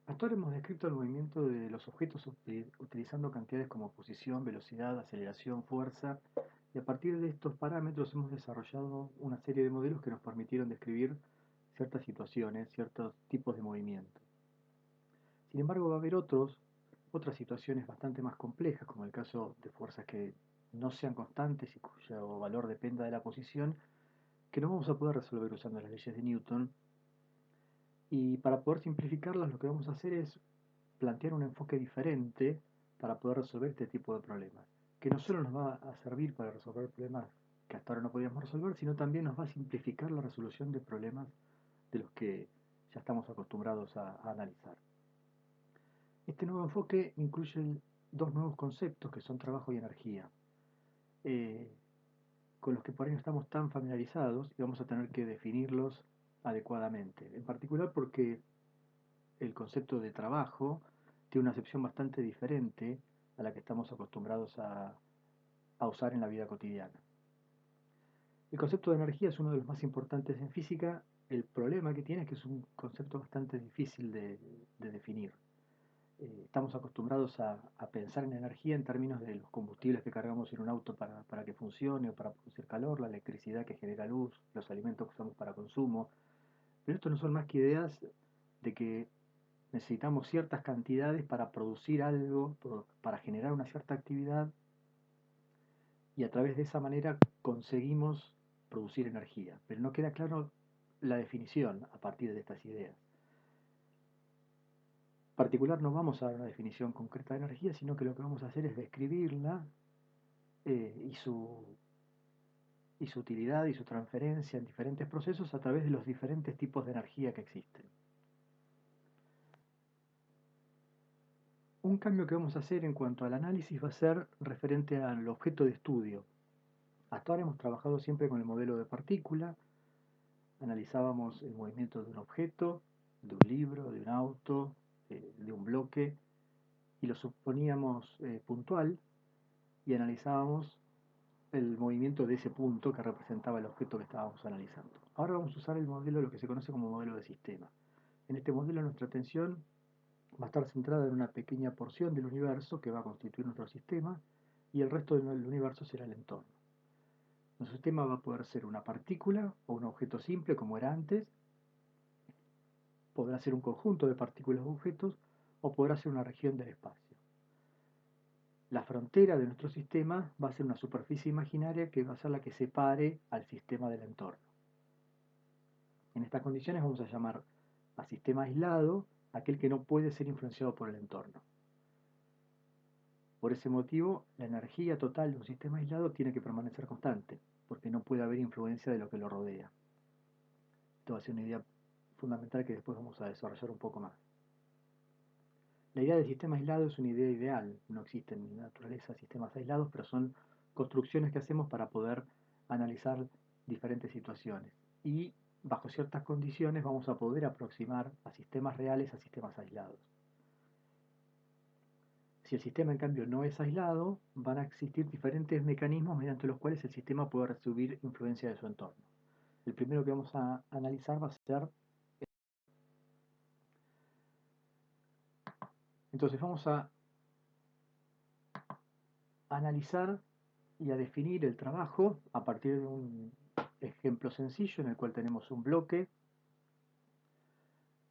Hasta ahora hemos descrito el movimiento de los objetos utilizando cantidades como posición, velocidad, aceleración, fuerza, y a partir de estos parámetros hemos desarrollado una serie de modelos que nos permitieron describir ciertas situaciones, ciertos tipos de movimiento. Sin embargo, va a haber otras situaciones bastante más complejas, como el caso de fuerzas que no sean constantes y cuyo valor dependa de la posición, que no vamos a poder resolver usando las leyes de Newton. Y para poder simplificarlas, lo que vamos a hacer es plantear un enfoque diferente para poder resolver este tipo de problemas, que no solo nos va a servir para resolver problemas que hasta ahora no podíamos resolver, sino también nos va a simplificar la resolución de problemas de los que ya estamos acostumbrados a analizar. Este nuevo enfoque incluye dos nuevos conceptos que son trabajo y energía, eh, con los que por ahí no estamos tan familiarizados y vamos a tener que definirlos adecuadamente. En particular porque el concepto de trabajo tiene una acepción bastante diferente a la que estamos acostumbrados a usar en la vida cotidiana. El concepto de energía es uno de los más importantes en física. El problema que tiene es que es un concepto bastante difícil de definir. Estamos acostumbrados a pensar en energía en términos de los combustibles que cargamos en un auto para que funcione o para producir calor, la electricidad que genera luz, los alimentos que usamos para consumo. Pero esto no son más que ideas de que necesitamos ciertas cantidades para producir algo, para generar una cierta actividad, y a través de esa manera conseguimos producir energía. Pero no queda claro la definición a partir de estas ideas. En particular no vamos a dar una definición concreta de energía, sino que lo que vamos a hacer es describirla y su utilidad y su transferencia en diferentes procesos a través de los diferentes tipos de energía que existen. Un cambio que vamos a hacer en cuanto al análisis va a ser referente al objeto de estudio. Hasta ahora hemos trabajado siempre con el modelo de partícula, analizábamos el movimiento de un objeto, de un libro, de un auto, de un bloque, y lo suponíamos puntual y analizábamos el movimiento de ese punto que representaba el objeto que estábamos analizando. Ahora vamos a usar el modelo, lo que se conoce como modelo de sistema. En este modelo nuestra atención va a estar centrada en una pequeña porción del universo que va a constituir nuestro sistema, y el resto del universo será el entorno. Nuestro sistema va a poder ser una partícula o un objeto simple como era antes, podrá ser un conjunto de partículas o objetos, o podrá ser una región del espacio. La frontera de nuestro sistema va a ser una superficie imaginaria que va a ser la que separe al sistema del entorno. En estas condiciones vamos a llamar a sistema aislado aquel que no puede ser influenciado por el entorno. Por ese motivo, la energía total de un sistema aislado tiene que permanecer constante, porque no puede haber influencia de lo que lo rodea. Esto va a ser una idea fundamental que después vamos a desarrollar un poco más. La idea de sistema aislado es una idea ideal. No existen en la naturaleza sistemas aislados, pero son construcciones que hacemos para poder analizar diferentes situaciones. Y bajo ciertas condiciones vamos a poder aproximar a sistemas reales a sistemas aislados. Si el sistema en cambio no es aislado, van a existir diferentes mecanismos mediante los cuales el sistema puede recibir influencia de su entorno. El primero que vamos a analizar va a ser... Entonces vamos a analizar y a definir el trabajo a partir de un ejemplo sencillo en el cual tenemos un bloque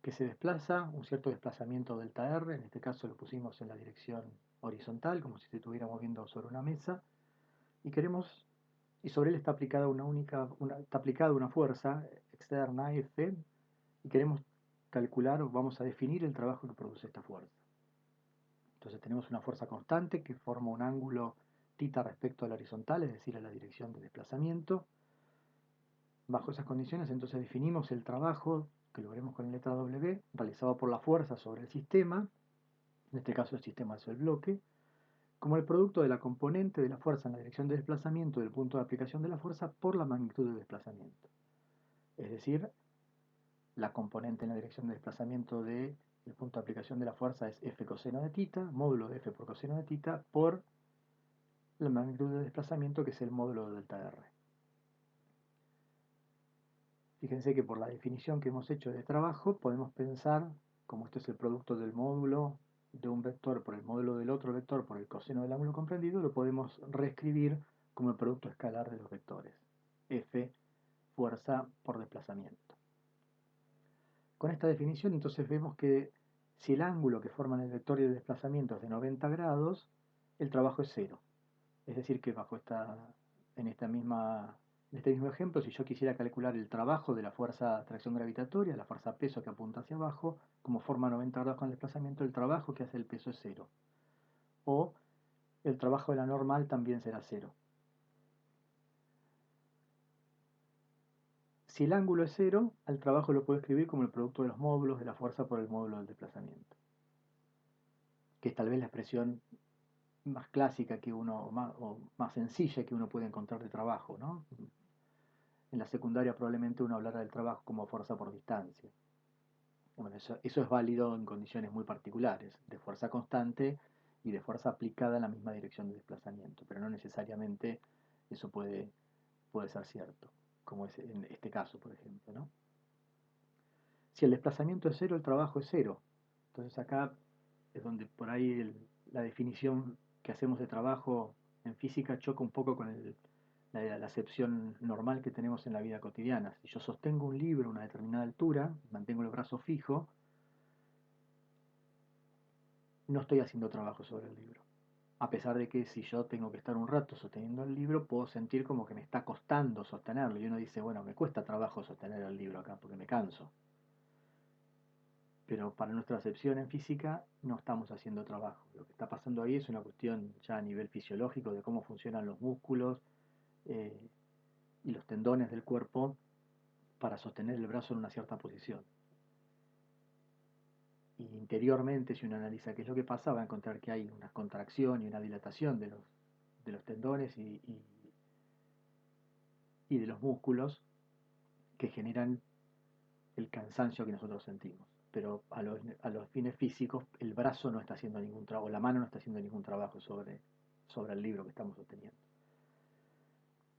que se desplaza, un cierto desplazamiento delta R, en este caso lo pusimos en la dirección horizontal, como si se estuviera moviendo sobre una mesa, y queremos, y sobre él está aplicada está aplicada una fuerza externa F, y queremos calcular o vamos a definir el trabajo que produce esta fuerza. Entonces tenemos una fuerza constante que forma un ángulo θ respecto a la horizontal, es decir, a la dirección de desplazamiento. Bajo esas condiciones, entonces definimos el trabajo, que lo veremos con la letra W, realizado por la fuerza sobre el sistema, en este caso el sistema es el bloque, como el producto de la componente de la fuerza en la dirección de desplazamiento del punto de aplicación de la fuerza por la magnitud del desplazamiento. Es decir, la componente en la dirección de desplazamiento del punto de aplicación de la fuerza es F coseno de θ, módulo de F por coseno de θ, por la magnitud de desplazamiento, que es el módulo de delta R. Fíjense que por la definición que hemos hecho de trabajo podemos pensar como este es el producto del módulo de un vector por el módulo del otro vector por el coseno del ángulo comprendido, lo podemos reescribir como el producto escalar de los vectores. F, fuerza por desplazamiento. Con esta definición entonces vemos que si el ángulo que forman el vector y el desplazamiento es de 90 grados, el trabajo es cero. Es decir que en este mismo ejemplo, si yo quisiera calcular el trabajo de la fuerza de atracción gravitatoria, la fuerza peso que apunta hacia abajo, como forma 90 grados con el desplazamiento, el trabajo que hace el peso es cero. O el trabajo de la normal también será cero. Si el ángulo es cero, al trabajo lo puedo escribir como el producto de los módulos de la fuerza por el módulo del desplazamiento, que es tal vez la expresión más clásica o más sencilla que uno puede encontrar de trabajo, ¿no? En la secundaria probablemente uno hablara del trabajo como fuerza por distancia. Bueno, eso es válido en condiciones muy particulares, de fuerza constante y de fuerza aplicada en la misma dirección de desplazamiento, pero no necesariamente eso puede ser cierto, como es en este caso, por ejemplo, ¿no? Si el desplazamiento es cero, el trabajo es cero. Entonces acá es donde por ahí la definición que hacemos de trabajo en física choca un poco con la acepción normal que tenemos en la vida cotidiana. Si yo sostengo un libro a una determinada altura, mantengo el brazo fijo, no estoy haciendo trabajo sobre el libro. A pesar de que si yo tengo que estar un rato sosteniendo el libro, puedo sentir como que me está costando sostenerlo. Y uno dice, bueno, me cuesta trabajo sostener el libro acá porque me canso. Pero para nuestra acepción en física no estamos haciendo trabajo. Lo que está pasando ahí es una cuestión ya a nivel fisiológico de cómo funcionan los músculos eh, y los tendones del cuerpo para sostener el brazo en una cierta posición. Y interiormente, si uno analiza qué es lo que pasa, va a encontrar que hay una contracción y una dilatación de los tendones y de los músculos que generan el cansancio que nosotros sentimos. Pero a los fines físicos, el brazo no está haciendo ningún trabajo, la mano no está haciendo ningún trabajo sobre el libro que estamos sosteniendo.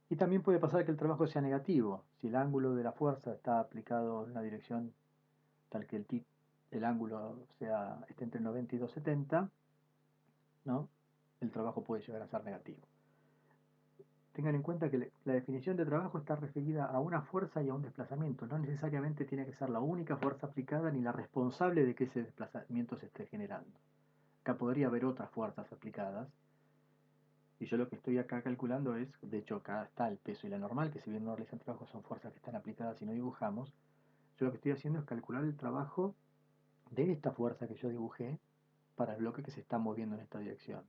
Y también puede pasar que el trabajo sea negativo. Si el ángulo de la fuerza está aplicado en una dirección tal que el ángulo esté entre 90 y 270, ¿no? El trabajo puede llegar a ser negativo. Tengan en cuenta que la definición de trabajo está referida a una fuerza y a un desplazamiento. No necesariamente tiene que ser la única fuerza aplicada ni la responsable de que ese desplazamiento se esté generando. Acá podría haber otras fuerzas aplicadas. Y yo lo que estoy acá calculando es, de hecho acá está el peso y la normal, que si bien no realizan trabajo son fuerzas que están aplicadas y no dibujamos. Yo lo que estoy haciendo es calcular el trabajo de esta fuerza que yo dibujé para el bloque que se está moviendo en esta dirección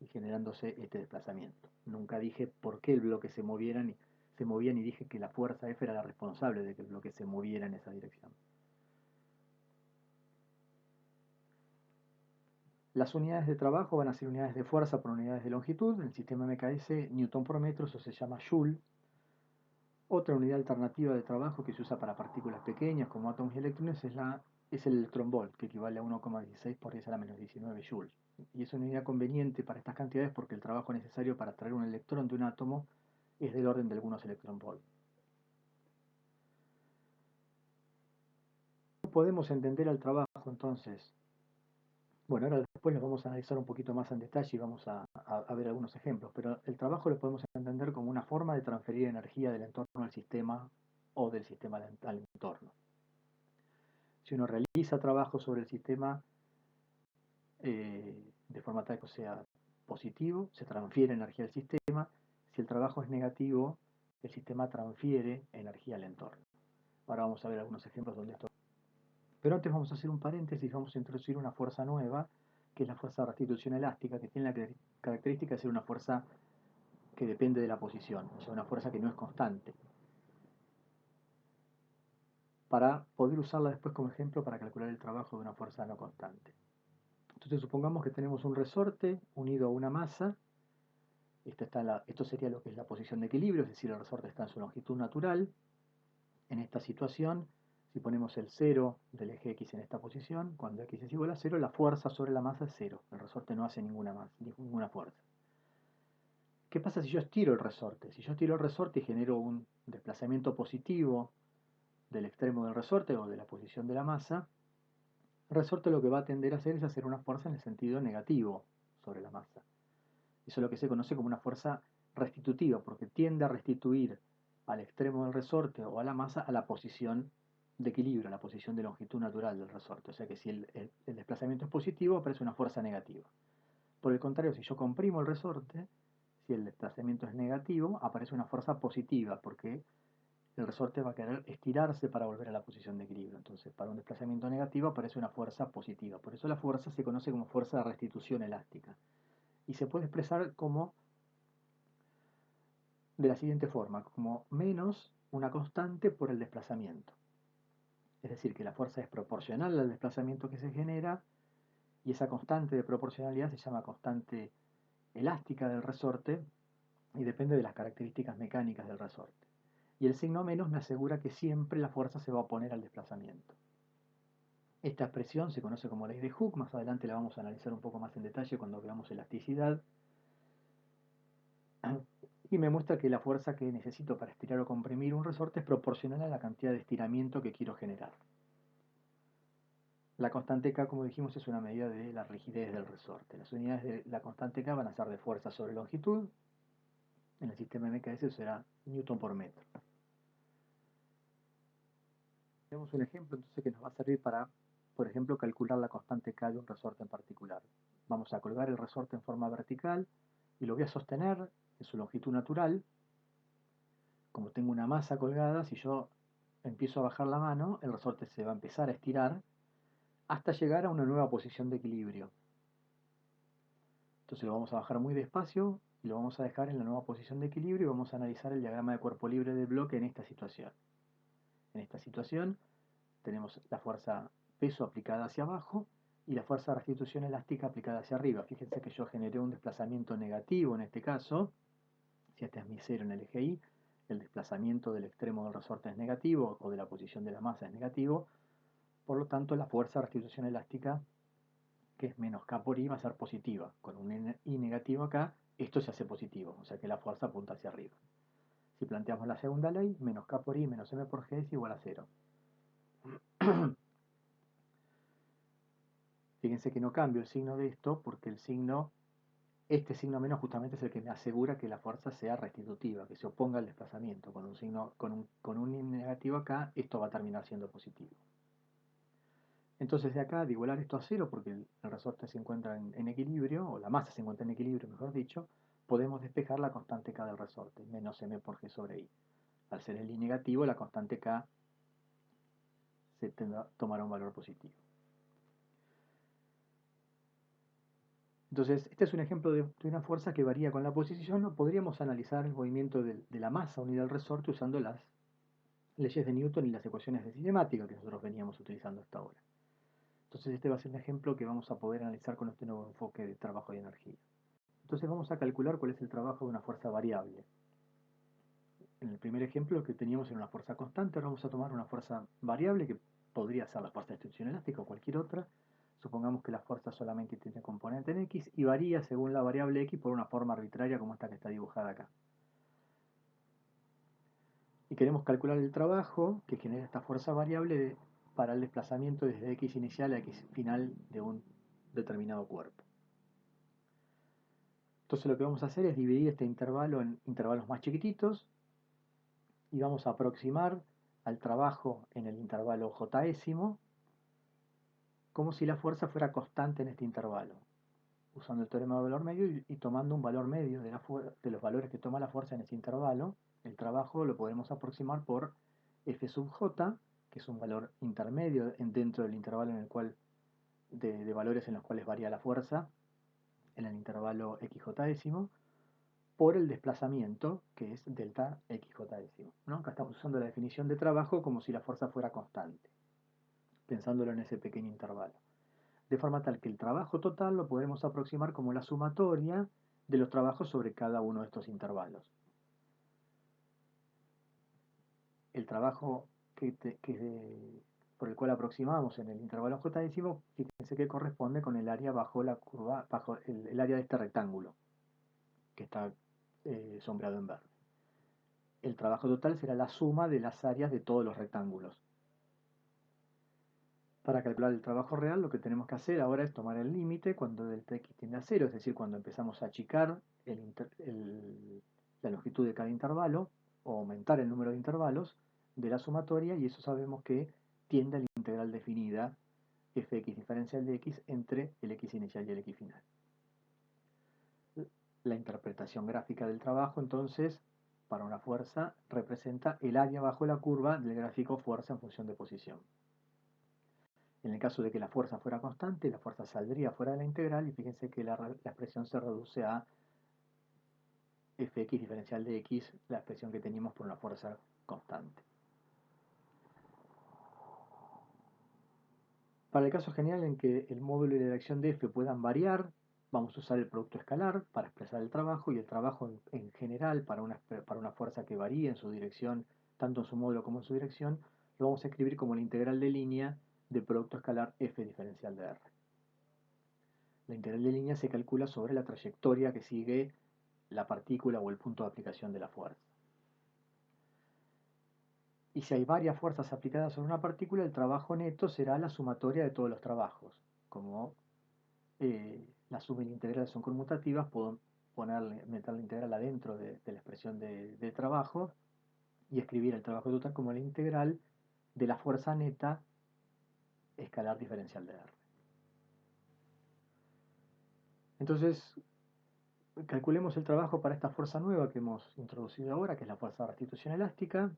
y generándose este desplazamiento. Nunca dije por qué el bloque se movía ni dije que la fuerza F era la responsable de que el bloque se moviera en esa dirección. Las unidades de trabajo van a ser unidades de fuerza por unidades de longitud. En el sistema MKS, Newton por metro, eso se llama Joule. Otra unidad alternativa de trabajo que se usa para partículas pequeñas como átomos y electrones es el electronvolt, que equivale a 1,16 por 10 a la menos 19 joules. Y es una unidad conveniente para estas cantidades porque el trabajo necesario para traer un electrón de un átomo es del orden de algunos electronvolts. Podemos entender el trabajo entonces. Bueno, ahora después lo vamos a analizar un poquito más en detalle y vamos a ver algunos ejemplos, pero el trabajo lo podemos entender como una forma de transferir energía del entorno al sistema o del sistema al entorno. Si uno realiza trabajo sobre el sistema de forma tal que sea positivo, se transfiere energía al sistema. Si el trabajo es negativo, el sistema transfiere energía al entorno. Ahora vamos a ver algunos ejemplos donde esto. Pero antes vamos a hacer un paréntesis, vamos a introducir una fuerza nueva, que es la fuerza de restitución elástica, que tiene la característica de ser una fuerza que depende de la posición, o sea, una fuerza que no es constante, para poder usarla después como ejemplo para calcular el trabajo de una fuerza no constante. Entonces supongamos que tenemos un resorte unido a una masa. Esto sería lo que es la posición de equilibrio, es decir, el resorte está en su longitud natural. En esta situación, si ponemos el 0 del eje X en esta posición, cuando X es igual a 0, la fuerza sobre la masa es 0. El resorte no hace ninguna fuerza. ¿Qué pasa si yo estiro el resorte? Si yo estiro el resorte y genero un desplazamiento positivo del extremo del resorte o de la posición de la masa, El resorte lo que va a tender a hacer es hacer una fuerza en el sentido negativo sobre la masa. Eso es lo que se conoce como una fuerza restitutiva, porque tiende a restituir al extremo del resorte o a la masa a la posición de equilibrio, a la posición de longitud natural del resorte. O sea que si el desplazamiento es positivo, aparece una fuerza negativa. Por el contrario, si yo comprimo el resorte, si el desplazamiento es negativo, aparece una fuerza positiva, porque el resorte va a querer estirarse para volver a la posición de equilibrio. Entonces, para un desplazamiento negativo aparece una fuerza positiva. Por eso la fuerza se conoce como fuerza de restitución elástica. Y se puede expresar como de la siguiente forma, como menos una constante por el desplazamiento. Es decir, que la fuerza es proporcional al desplazamiento que se genera y esa constante de proporcionalidad se llama constante elástica del resorte y depende de las características mecánicas del resorte. Y el signo menos me asegura que siempre la fuerza se va a oponer al desplazamiento. Esta expresión se conoce como ley de Hooke, más adelante la vamos a analizar un poco más en detalle cuando veamos elasticidad, y me muestra que la fuerza que necesito para estirar o comprimir un resorte es proporcional a la cantidad de estiramiento que quiero generar. La constante K, como dijimos, es una medida de la rigidez del resorte. Las unidades de la constante K van a ser de fuerza sobre longitud. En el sistema MKS será Newton por metro. Tenemos un ejemplo entonces que nos va a servir para, por ejemplo, calcular la constante K de un resorte en particular. Vamos a colgar el resorte en forma vertical y lo voy a sostener en su longitud natural. Como tengo una masa colgada, si yo empiezo a bajar la mano, el resorte se va a empezar a estirar hasta llegar a una nueva posición de equilibrio. Entonces lo vamos a bajar muy despacio y lo vamos a dejar en la nueva posición de equilibrio y vamos a analizar el diagrama de cuerpo libre del bloque en esta situación. En esta situación tenemos la fuerza peso aplicada hacia abajo y la fuerza de restitución elástica aplicada hacia arriba. Fíjense que yo generé un desplazamiento negativo en este caso. Si este es mi cero en el eje Y, el desplazamiento del extremo del resorte es negativo o de la posición de la masa es negativo. Por lo tanto, la fuerza de restitución elástica, que es menos K por I, va a ser positiva. Con un I negativo acá, esto se hace positivo, o sea que la fuerza apunta hacia arriba. Si planteamos la segunda ley, menos K por I menos M por G es igual a 0. Fíjense que no cambio el signo de esto porque este signo menos justamente es el que me asegura que la fuerza sea restitutiva, que se oponga al desplazamiento. Con un I negativo acá, esto va a terminar siendo positivo. Entonces de acá, de igualar esto a 0, porque el resorte se encuentra en equilibrio, o la masa se encuentra en equilibrio, mejor dicho, podemos despejar la constante K del resorte, menos M por G sobre I. Al ser el I negativo, la constante K tomará un valor positivo. Entonces, este es un ejemplo de una fuerza que varía con la posición. ¿No? Podríamos analizar el movimiento de la masa unida al resorte usando las leyes de Newton y las ecuaciones de cinemática que nosotros veníamos utilizando hasta ahora. Entonces, este va a ser un ejemplo que vamos a poder analizar con este nuevo enfoque de trabajo y energía. Entonces, vamos a calcular cuál es el trabajo de una fuerza variable. En el primer ejemplo que teníamos era una fuerza constante, ahora vamos a tomar una fuerza variable que podría ser la fuerza de extensión elástica o cualquier otra. Supongamos que la fuerza solamente tiene componente en X y varía según la variable X por una forma arbitraria como esta que está dibujada acá. Y queremos calcular el trabajo que genera esta fuerza variable para el desplazamiento desde X inicial a X final de un determinado cuerpo. Entonces lo que vamos a hacer es dividir este intervalo en intervalos más chiquititos y vamos a aproximar al trabajo en el intervalo jésimo como si la fuerza fuera constante en este intervalo, usando el teorema de valor medio y tomando un valor medio de los valores que toma la fuerza en ese intervalo. El trabajo lo podemos aproximar por F sub j, que es un valor intermedio dentro del intervalo en el cual, de valores en los cuales varía la fuerza, en el intervalo xj, por el desplazamiento, que es delta xj. ¿No? Acá estamos usando la definición de trabajo como si la fuerza fuera constante, pensándolo en ese pequeño intervalo. De forma tal que el trabajo total lo podemos aproximar como la sumatoria de los trabajos sobre cada uno de estos intervalos. El trabajo por el cual aproximamos en el intervalo j, fíjense que corresponde con el área bajo la curva, bajo el área de este rectángulo, que está sombreado en verde. El trabajo total será la suma de las áreas de todos los rectángulos. Para calcular el trabajo real, lo que tenemos que hacer ahora es tomar el límite cuando delta x tiende a cero, es decir, cuando empezamos a achicar la longitud de cada intervalo o aumentar el número de intervalos de la sumatoria, y eso sabemos que tiende a la integral definida fx diferencial de x entre el x inicial y el x final. La interpretación gráfica del trabajo, entonces, para una fuerza, representa el área bajo la curva del gráfico fuerza en función de posición. En el caso de que la fuerza fuera constante, la fuerza saldría fuera de la integral, y fíjense que la expresión se reduce a fx diferencial de x, la expresión que teníamos por una fuerza constante. Para el caso general en que el módulo y la dirección de f puedan variar, vamos a usar el producto escalar para expresar el trabajo, y el trabajo en general para una fuerza que varíe en su dirección, tanto en su módulo como en su dirección, lo vamos a escribir como la integral de línea del producto escalar f diferencial de r. La integral de línea se calcula sobre la trayectoria que sigue la partícula o el punto de aplicación de la fuerza. Y si hay varias fuerzas aplicadas sobre una partícula, el trabajo neto será la sumatoria de todos los trabajos. Como las integrales son conmutativas, puedo meter la integral adentro de la expresión de trabajo y escribir el trabajo total como la integral de la fuerza neta escalar diferencial de R. Entonces, calculemos el trabajo para esta fuerza nueva que hemos introducido ahora, que es la fuerza de restitución elástica.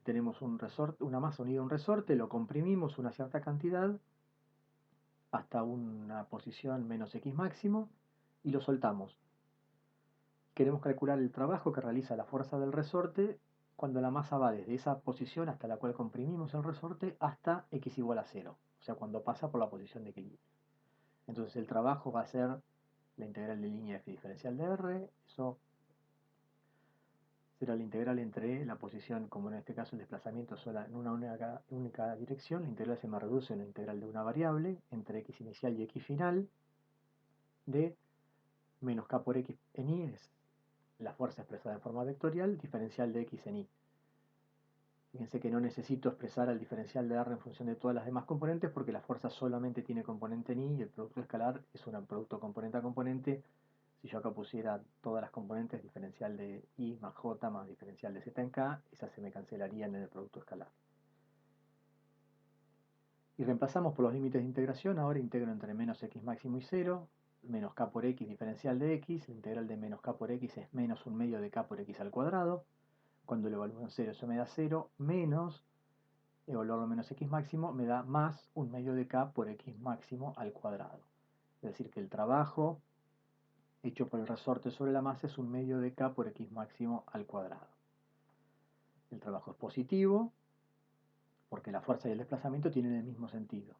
Tenemos una masa unida a un resorte, lo comprimimos una cierta cantidad hasta una posición menos x máximo y lo soltamos. Queremos calcular el trabajo que realiza la fuerza del resorte cuando la masa va desde esa posición hasta la cual comprimimos el resorte hasta x igual a 0, o sea, cuando pasa por la posición de equilibrio. Entonces el trabajo va a ser la integral de línea f diferencial de r, eso será la integral entre la posición, como en este caso el desplazamiento sola en una única dirección. La integral se me reduce a la integral de una variable entre x inicial y x final de menos k por x en y, es la fuerza expresada en forma vectorial, diferencial de x en y. Fíjense que no necesito expresar el diferencial de R en función de todas las demás componentes, porque la fuerza solamente tiene componente en y, y el producto escalar es un producto componente a componente. Si yo acá pusiera todas las componentes, diferencial de i más j más diferencial de z en k, esas se me cancelarían en el producto escalar. Y reemplazamos por los límites de integración. Ahora integro entre menos x máximo y 0, menos k por x diferencial de x. La integral de menos k por x es menos un medio de k por x al cuadrado. Cuando lo evalúo en 0, eso me da 0, menos, evaluarlo menos x máximo, me da más un medio de k por x máximo al cuadrado. Es decir, que el trabajo hecho por el resorte sobre la masa es un medio de k por x máximo al cuadrado. El trabajo es positivo porque la fuerza y el desplazamiento tienen el mismo sentido.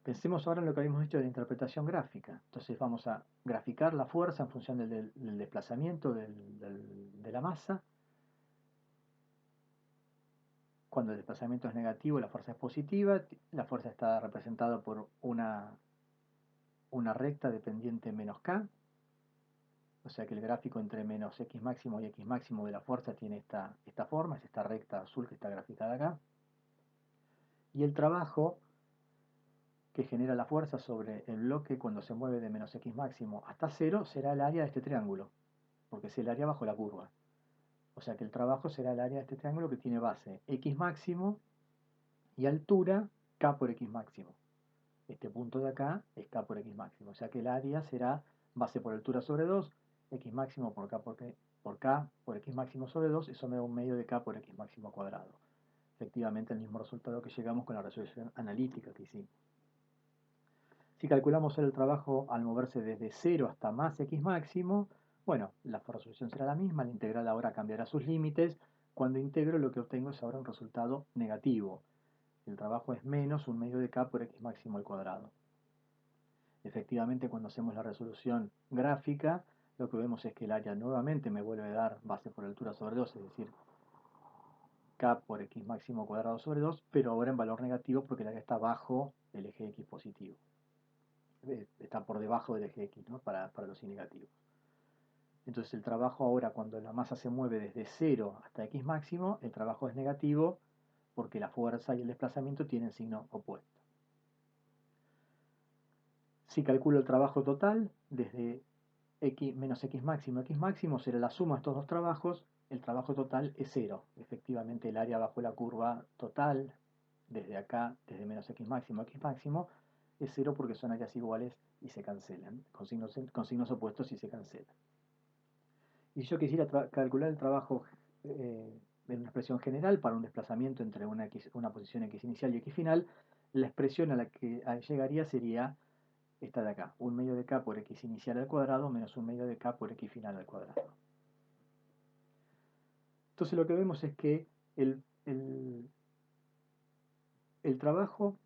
Pensemos ahora en lo que habíamos dicho de la interpretación gráfica. Entonces vamos a graficar la fuerza en función del desplazamiento de la masa. Cuando el desplazamiento es negativo, la fuerza es positiva. La fuerza está representada por una recta dependiente menos k. O sea que el gráfico entre menos x máximo y x máximo de la fuerza tiene esta forma, es esta recta azul que está graficada acá. Y el trabajo que genera la fuerza sobre el bloque cuando se mueve de menos x máximo hasta 0 será el área de este triángulo, porque es el área bajo la curva. O sea que el trabajo será el área de este triángulo que tiene base x máximo y altura k por x máximo. Este punto de acá es k por x máximo. O sea que el área será base por altura sobre 2, x máximo por k por x máximo sobre 2, eso me da un medio de k por x máximo cuadrado. Efectivamente el mismo resultado que llegamos con la resolución analítica que hicimos. Si calculamos el trabajo al moverse desde 0 hasta más x máximo, bueno, la resolución será la misma, la integral ahora cambiará sus límites. Cuando integro, lo que obtengo es ahora un resultado negativo. El trabajo es menos un medio de k por x máximo al cuadrado. Efectivamente, cuando hacemos la resolución gráfica, lo que vemos es que el área nuevamente me vuelve a dar base por altura sobre 2, es decir, k por x máximo cuadrado sobre 2, pero ahora en valor negativo porque el área está bajo el eje x positivo. Está por debajo del eje x, ¿no? para los y negativos. Entonces el trabajo ahora, cuando la masa se mueve desde 0 hasta x máximo, el trabajo es negativo porque la fuerza y el desplazamiento tienen signo opuesto. Si calculo el trabajo total, desde x menos x máximo será la suma de estos dos trabajos, el trabajo total es 0. Efectivamente el área bajo la curva total, desde acá, desde menos x máximo, es 0 porque son áreas iguales y se cancelan, con signos opuestos y se cancelan. Y si yo quisiera calcular el trabajo en una expresión general para un desplazamiento entre una posición x inicial y x final, la expresión a la que llegaría sería esta de acá, 1/2 de k por x inicial al cuadrado menos 1/2 de k por x final al cuadrado. Entonces lo que vemos es que el trabajo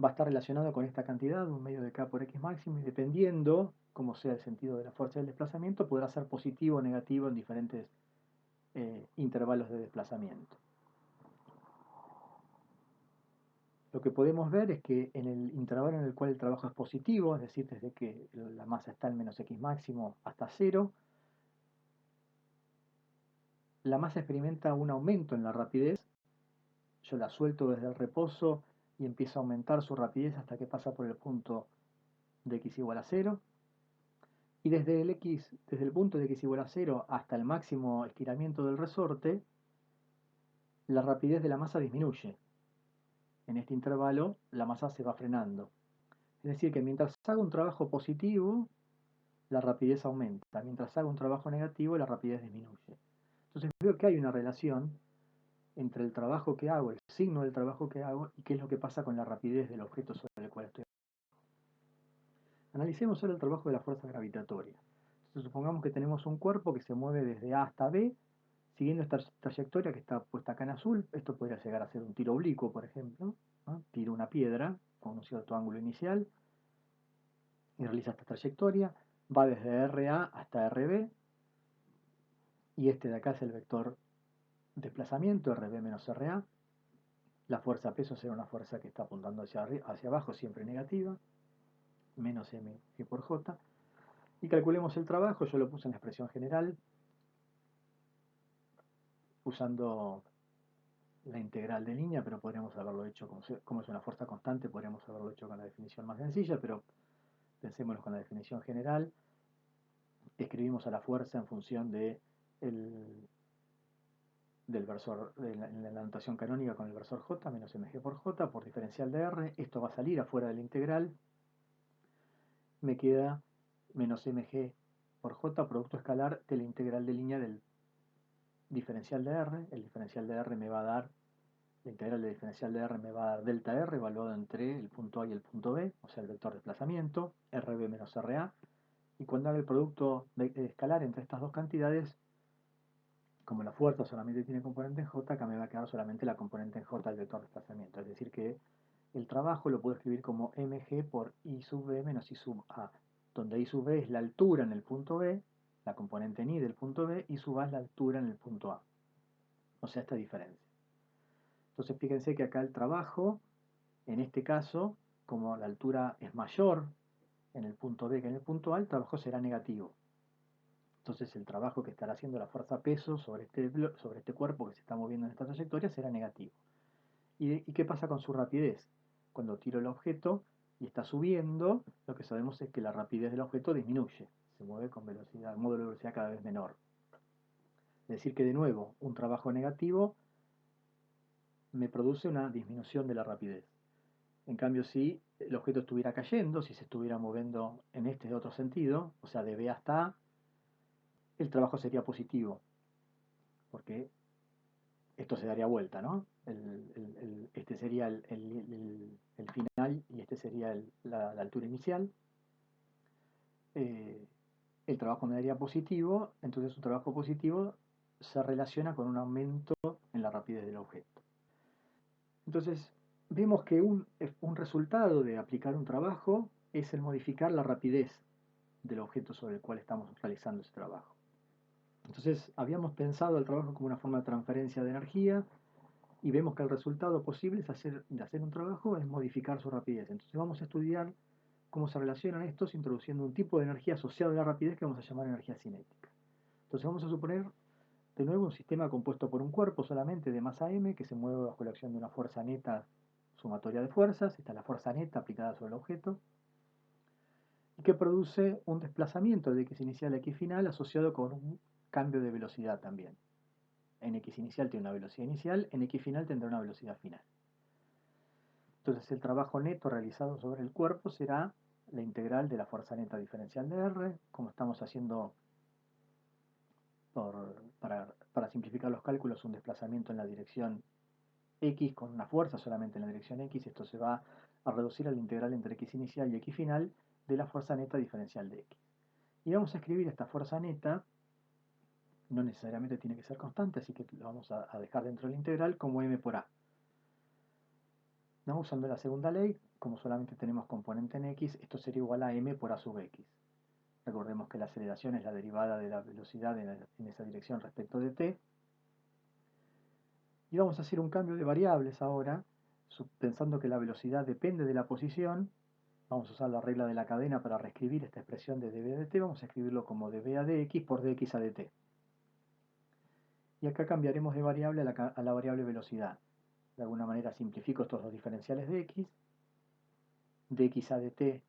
va a estar relacionado con esta cantidad, 1/2 de k por x máximo, y dependiendo cómo sea el sentido de la fuerza del desplazamiento, podrá ser positivo o negativo en diferentes intervalos de desplazamiento. Lo que podemos ver es que en el intervalo en el cual el trabajo es positivo, es decir, desde que la masa está en menos x máximo hasta 0, la masa experimenta un aumento en la rapidez. Yo la suelto desde el reposo y empieza a aumentar su rapidez hasta que pasa por el punto de x igual a 0. Y desde el punto de x igual a 0 hasta el máximo estiramiento del resorte, la rapidez de la masa disminuye. En este intervalo la masa se va frenando. Es decir, que mientras haga un trabajo positivo, la rapidez aumenta. Mientras haga un trabajo negativo, la rapidez disminuye. Entonces veo que hay una relación entre el trabajo que hago, el signo del trabajo que hago, y qué es lo que pasa con la rapidez del objeto sobre el cual estoy. Analicemos ahora el trabajo de la fuerza gravitatoria. Entonces, supongamos que tenemos un cuerpo que se mueve desde A hasta B, siguiendo esta trayectoria que está puesta acá en azul. Esto podría llegar a ser un tiro oblicuo, por ejemplo, ¿no? Tiro una piedra con un cierto ángulo inicial y realiza esta trayectoria, va desde RA hasta RB, y este de acá es el vector desplazamiento, RB menos RA. La fuerza peso será una fuerza que está apuntando hacia abajo, siempre negativa, menos mg por j. Y calculemos el trabajo. Yo lo puse en la expresión general, usando la integral de línea, pero podríamos haberlo hecho, como es una fuerza constante, podríamos haberlo hecho con la definición más sencilla, pero pensémoslo con la definición general. Escribimos a la fuerza en función del versor, en la notación canónica con el versor j, menos mg por j, por diferencial de r. Esto va a salir afuera de la integral. Me queda menos mg por j, producto escalar de la integral de línea del diferencial de r. El diferencial de r me va a dar, la integral de diferencial de r me va a dar delta r, evaluado entre el punto A y el punto B, o sea, el vector de desplazamiento, rb menos ra. Y cuando haga el producto escalar entre estas dos cantidades, como la fuerza solamente tiene componente en j, acá me va a quedar solamente la componente en j del vector de desplazamiento. Es decir que el trabajo lo puedo escribir como mg por i sub b menos i sub a, donde i sub b es la altura en el punto B, la componente en i del punto B, y sub a es la altura en el punto A. O sea, esta diferencia. Entonces fíjense que acá el trabajo, en este caso, como la altura es mayor en el punto B que en el punto A, el trabajo será negativo. Entonces el trabajo que estará haciendo la fuerza peso sobre este cuerpo que se está moviendo en esta trayectoria será negativo. ¿Y qué pasa con su rapidez? Cuando tiro el objeto y está subiendo, lo que sabemos es que la rapidez del objeto disminuye, se mueve con velocidad, módulo de velocidad cada vez menor. Es decir que de nuevo, un trabajo negativo me produce una disminución de la rapidez. En cambio, si el objeto estuviera cayendo, si se estuviera moviendo en este otro sentido, o sea, de B hasta A, el trabajo sería positivo, porque esto se daría vuelta, ¿no? Este sería el final y este sería la altura inicial. El trabajo me daría positivo, entonces un trabajo positivo se relaciona con un aumento en la rapidez del objeto. Entonces, vemos que un resultado de aplicar un trabajo es el modificar la rapidez del objeto sobre el cual estamos realizando ese trabajo. Entonces, habíamos pensado el trabajo como una forma de transferencia de energía, y vemos que el resultado posible de hacer un trabajo es modificar su rapidez. Entonces vamos a estudiar cómo se relacionan estos introduciendo un tipo de energía asociado a la rapidez que vamos a llamar energía cinética. Entonces vamos a suponer, de nuevo un sistema compuesto por un cuerpo solamente de masa m que se mueve bajo la acción de una fuerza neta sumatoria de fuerzas, esta es la fuerza neta aplicada sobre el objeto, y que produce un desplazamiento de x inicial a x final asociado con un cambio de velocidad también. En x inicial tiene una velocidad inicial, en x final tendrá una velocidad final. Entonces el trabajo neto realizado sobre el cuerpo será la integral de la fuerza neta diferencial de R, como estamos haciendo para simplificar los cálculos, un desplazamiento en la dirección X con una fuerza solamente en la dirección X, esto se va a reducir a la integral entre X inicial y X final de la fuerza neta diferencial de X. Y vamos a escribir esta fuerza neta, no necesariamente tiene que ser constante, así que lo vamos a dejar dentro de la integral como m por a. ¿No? Usando la segunda ley, como solamente tenemos componente en x, esto sería igual a m por a sub x. Recordemos que la aceleración es la derivada de la velocidad en esa dirección respecto de t. Y vamos a hacer un cambio de variables ahora, pensando que la velocidad depende de la posición. Vamos a usar la regla de la cadena para reescribir esta expresión de dv a dt. Vamos a escribirlo como dv a dx por dx a dt. Y acá cambiaremos de variable a la variable velocidad. De alguna manera simplifico estos dos diferenciales de x. Dx a dt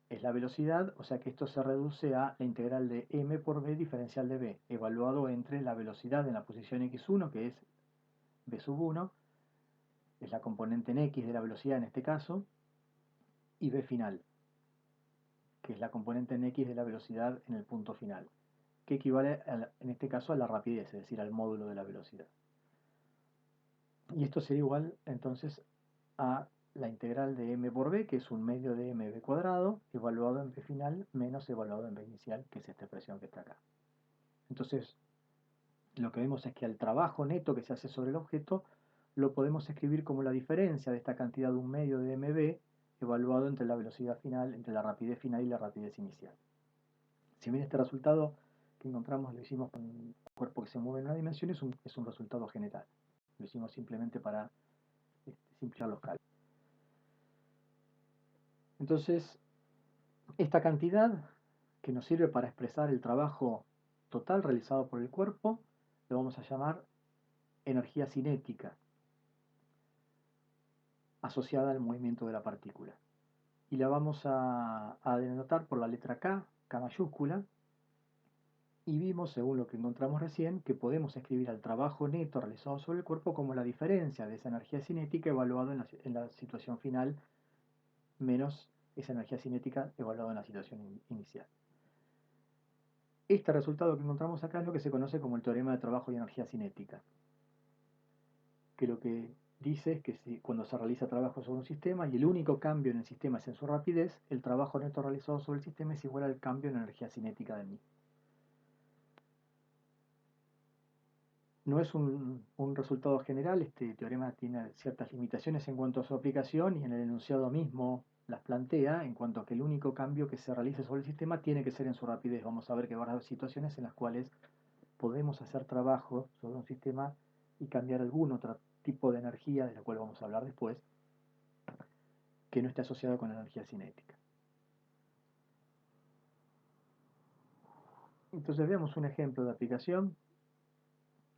es la velocidad, o sea que esto se reduce a la integral de m por b diferencial de b, evaluado entre la velocidad en la posición x1, que es b sub 1, es la componente en x de la velocidad en este caso, y b final, que es la componente en x de la velocidad en el punto final, que equivale en este caso a la rapidez, es decir, al módulo de la velocidad. Y esto sería igual entonces a la integral de m por b, que es un medio de mb cuadrado, evaluado en b final menos evaluado en b inicial, que es esta expresión que está acá. Entonces, lo que vemos es que el trabajo neto que se hace sobre el objeto lo podemos escribir como la diferencia de esta cantidad de un medio de mb evaluado entre la velocidad final, entre la rapidez final y la rapidez inicial. Si bien este resultado que encontramos lo hicimos con un cuerpo que se mueve en una dimensión, es un resultado general. Lo hicimos simplemente para simplificar los cálculos. Entonces, esta cantidad que nos sirve para expresar el trabajo total realizado por el cuerpo, lo vamos a llamar energía cinética, asociada al movimiento de la partícula. Y la vamos a denotar por la letra K, K mayúscula, y vimos, según lo que encontramos recién, que podemos escribir al trabajo neto realizado sobre el cuerpo como la diferencia de esa energía cinética evaluada en la situación final menos esa energía cinética evaluada en la situación inicial. Este resultado que encontramos acá es lo que se conoce como el teorema de trabajo y energía cinética, que lo que dice es que cuando se realiza trabajo sobre un sistema y el único cambio en el sistema es en su rapidez, el trabajo neto realizado sobre el sistema es igual al cambio en energía cinética del mismo. No es un resultado general, este teorema tiene ciertas limitaciones en cuanto a su aplicación y en el enunciado mismo las plantea en cuanto a que el único cambio que se realice sobre el sistema tiene que ser en su rapidez. Vamos a ver que va a haber situaciones en las cuales podemos hacer trabajo sobre un sistema y cambiar algún otro tipo de energía, de la cual vamos a hablar después, que no esté asociado con la energía cinética. Entonces veamos un ejemplo de aplicación.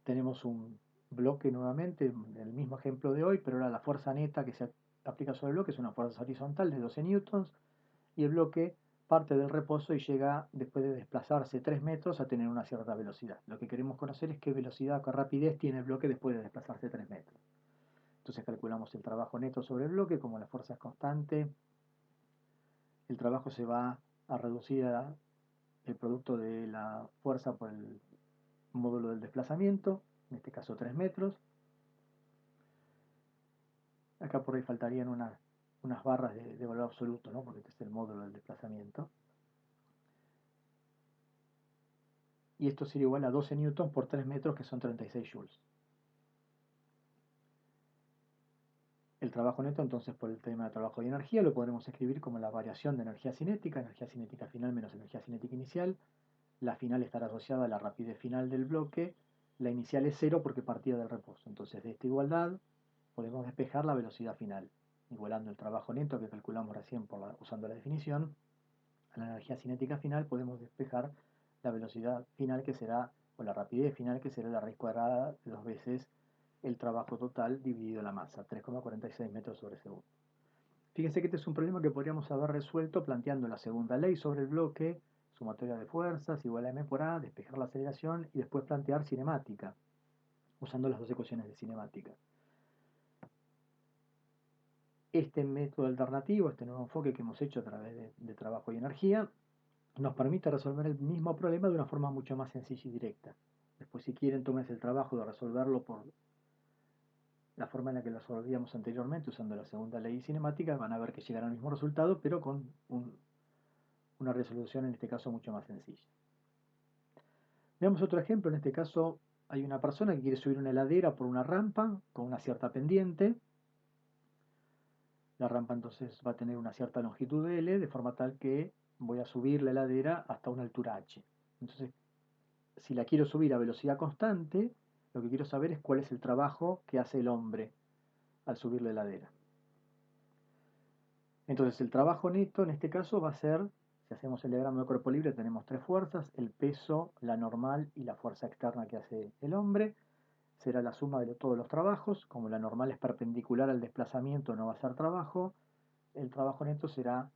Tenemos un bloque nuevamente, el mismo ejemplo de hoy, pero ahora la fuerza neta que se aplica sobre el bloque es una fuerza horizontal de 12 newtons y el bloque parte del reposo y llega, después de desplazarse 3 metros, a tener una cierta velocidad. Lo que queremos conocer es qué velocidad o qué rapidez tiene el bloque después de desplazarse 3 metros. Entonces calculamos el trabajo neto sobre el bloque, como la fuerza es constante, el trabajo se va a reducir a el producto de la fuerza por el módulo del desplazamiento, en este caso 3 metros. Acá por ahí faltarían unas barras de valor absoluto, ¿no? Porque este es el módulo del desplazamiento. Y esto sería igual a 12 newtons por 3 metros, que son 36 joules. El trabajo neto, entonces, por el tema de trabajo y energía, lo podremos escribir como la variación de energía cinética final menos energía cinética inicial. La final estará asociada a la rapidez final del bloque. La inicial es 0 porque partía del reposo. Entonces, de esta igualdad, podemos despejar la velocidad final, igualando el trabajo neto que calculamos recién usando la definición. A la energía cinética final podemos despejar la velocidad final, que será o la rapidez final, que será la raíz cuadrada de 2 veces el trabajo total dividido la masa, 3,46 metros sobre segundo. Fíjense que este es un problema que podríamos haber resuelto planteando la segunda ley sobre el bloque, sumatoria de fuerzas igual a m por a, despejar la aceleración y después plantear cinemática, usando las dos ecuaciones de cinemática. Este método alternativo, este nuevo enfoque que hemos hecho a través de trabajo y energía, nos permite resolver el mismo problema de una forma mucho más sencilla y directa. Después, si quieren, tómense el trabajo de resolverlo por la forma en la que lo resolvíamos anteriormente, usando la segunda ley cinemática, van a ver que llegará al mismo resultado, pero con una resolución en este caso mucho más sencilla. Veamos otro ejemplo. En este caso hay una persona que quiere subir una heladera por una rampa con una cierta pendiente. La rampa entonces va a tener una cierta longitud L, de forma tal que voy a subir la heladera hasta una altura h. Entonces, si la quiero subir a velocidad constante, lo que quiero saber es cuál es el trabajo que hace el hombre al subir la heladera. Entonces, el trabajo neto en este caso va a ser, si hacemos el diagrama de cuerpo libre, tenemos tres fuerzas: el peso, la normal y la fuerza externa que hace el hombre. Será la suma de todos los trabajos. Como la normal es perpendicular al desplazamiento, no va a ser trabajo. El trabajo neto será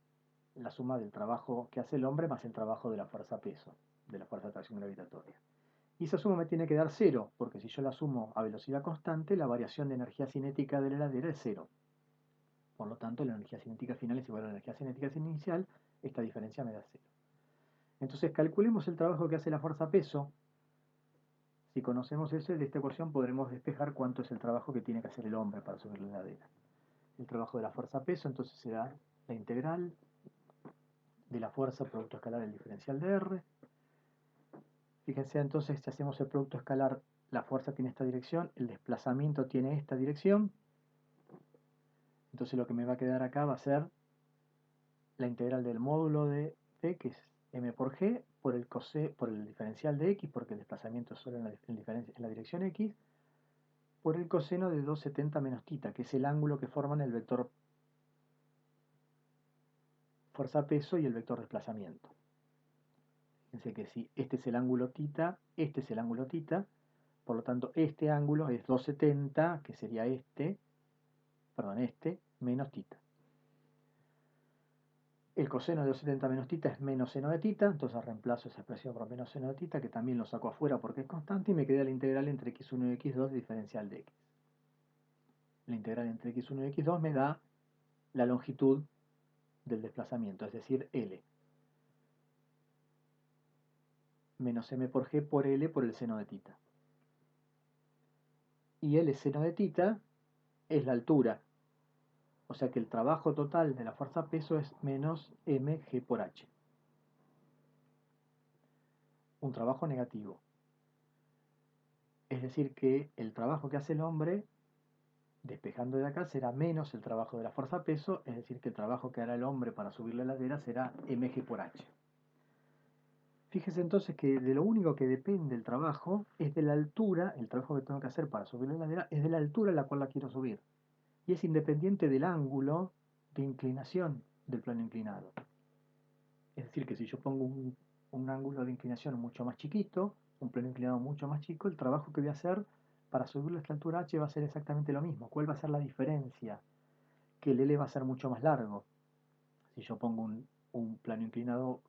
la suma del trabajo que hace el hombre más el trabajo de la fuerza peso, de la fuerza de atracción gravitatoria. Y esa suma me tiene que dar cero, porque si yo la sumo a velocidad constante, la variación de energía cinética de la heladera es cero. Por lo tanto, la energía cinética final es igual a la energía cinética inicial. Esta diferencia me da cero. Entonces, calculemos el trabajo que hace la fuerza peso. Si conocemos ese, de esta ecuación podremos despejar cuánto es el trabajo que tiene que hacer el hombre para subir la heladera. El trabajo de la fuerza peso entonces será la integral de la fuerza producto escalar del diferencial de R. Fíjense entonces, si hacemos el producto escalar, la fuerza tiene esta dirección, el desplazamiento tiene esta dirección. Entonces lo que me va a quedar acá va a ser la integral del módulo de T, que es m por g, por el diferencial de x, porque el desplazamiento es solo en la dirección x, por el coseno de 270 menos θ, que es el ángulo que forman el vector fuerza-peso y el vector desplazamiento. Fíjense que si este es el ángulo θ, este es el ángulo θ, por lo tanto este ángulo es 270, que sería este, menos θ. El coseno de 270 menos θ es menos seno de θ, entonces reemplazo esa expresión por menos seno de θ, que también lo saco afuera porque es constante, y me queda la integral entre x1 y x2 de diferencial de x. La integral entre x1 y x2 me da la longitud del desplazamiento, es decir, L. Menos m por g por L por el seno de θ. Y L seno de θ es la altura. O sea que el trabajo total de la fuerza peso es menos mg por h. Un trabajo negativo. Es decir que el trabajo que hace el hombre, despejando de acá, será menos el trabajo de la fuerza peso, es decir que el trabajo que hará el hombre para subir la heladera será mg por h. Fíjese entonces que de lo único que depende el trabajo es de la altura. El trabajo que tengo que hacer para subir la heladera es de la altura a la cual la quiero subir. Y es independiente del ángulo de inclinación del plano inclinado. Es decir, que si yo pongo un ángulo de inclinación mucho más chiquito, un plano inclinado mucho más chico, el trabajo que voy a hacer para subirlo a esta altura h va a ser exactamente lo mismo. ¿Cuál va a ser la diferencia? Que el L va a ser mucho más largo. Si yo pongo un plano inclinado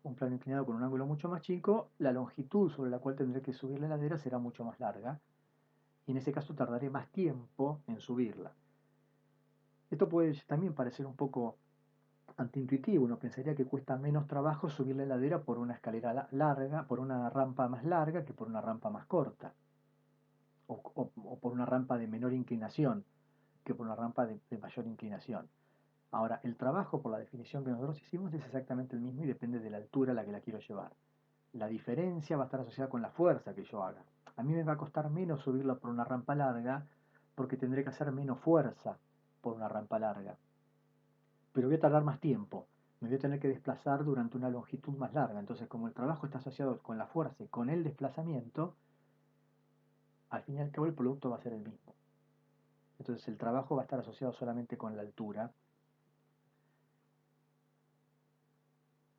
con un ángulo mucho más chico, la longitud sobre la cual tendré que subir la heladera será mucho más larga, y en ese caso tardaré más tiempo en subirla. Esto puede también parecer un poco antiintuitivo. Uno pensaría que cuesta menos trabajo subir la heladera por una escalera larga, por una rampa más larga, que por una rampa más corta, o por una rampa de menor inclinación que por una rampa de mayor inclinación. Ahora, el trabajo, por la definición que nosotros hicimos, es exactamente el mismo y depende de la altura a la que la quiero llevar. La diferencia va a estar asociada con la fuerza que yo haga. A mí me va a costar menos subirla por una rampa larga porque tendré que hacer menos fuerza por una rampa larga. Pero voy a tardar más tiempo. Me voy a tener que desplazar durante una longitud más larga. Entonces, como el trabajo está asociado con la fuerza y con el desplazamiento, al fin y al cabo el producto va a ser el mismo. Entonces, el trabajo va a estar asociado solamente con la altura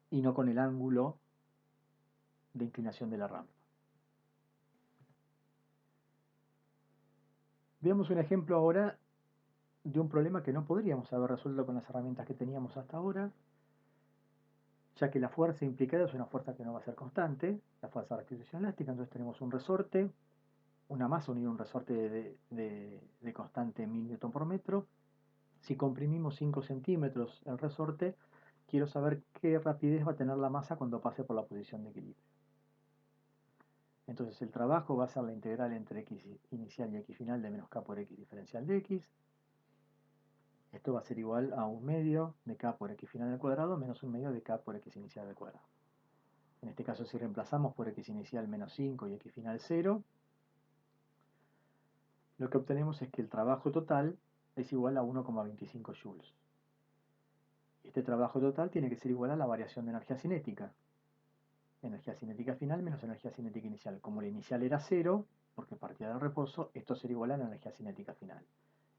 y no con el ángulo de inclinación de la rampa. Veamos un ejemplo ahora de un problema que no podríamos haber resuelto con las herramientas que teníamos hasta ahora, ya que la fuerza implicada es una fuerza que no va a ser constante, la fuerza de restitución elástica. Entonces tenemos un resorte, una masa unida a un resorte de constante 1000 Newton por metro. Si comprimimos 5 centímetros el resorte, quiero saber qué rapidez va a tener la masa cuando pase por la posición de equilibrio. Entonces el trabajo va a ser la integral entre x inicial y x final de menos k por x diferencial de x. Esto va a ser igual a 1/2 de k por x final al cuadrado menos 1/2 de k por x inicial al cuadrado. En este caso, si reemplazamos por x inicial menos 5 y x final 0, lo que obtenemos es que el trabajo total es igual a 1,25 joules. Este trabajo total tiene que ser igual a la variación de energía cinética. Energía cinética final menos energía cinética inicial. Como la inicial era 0, porque partía del reposo, esto será igual a la energía cinética final.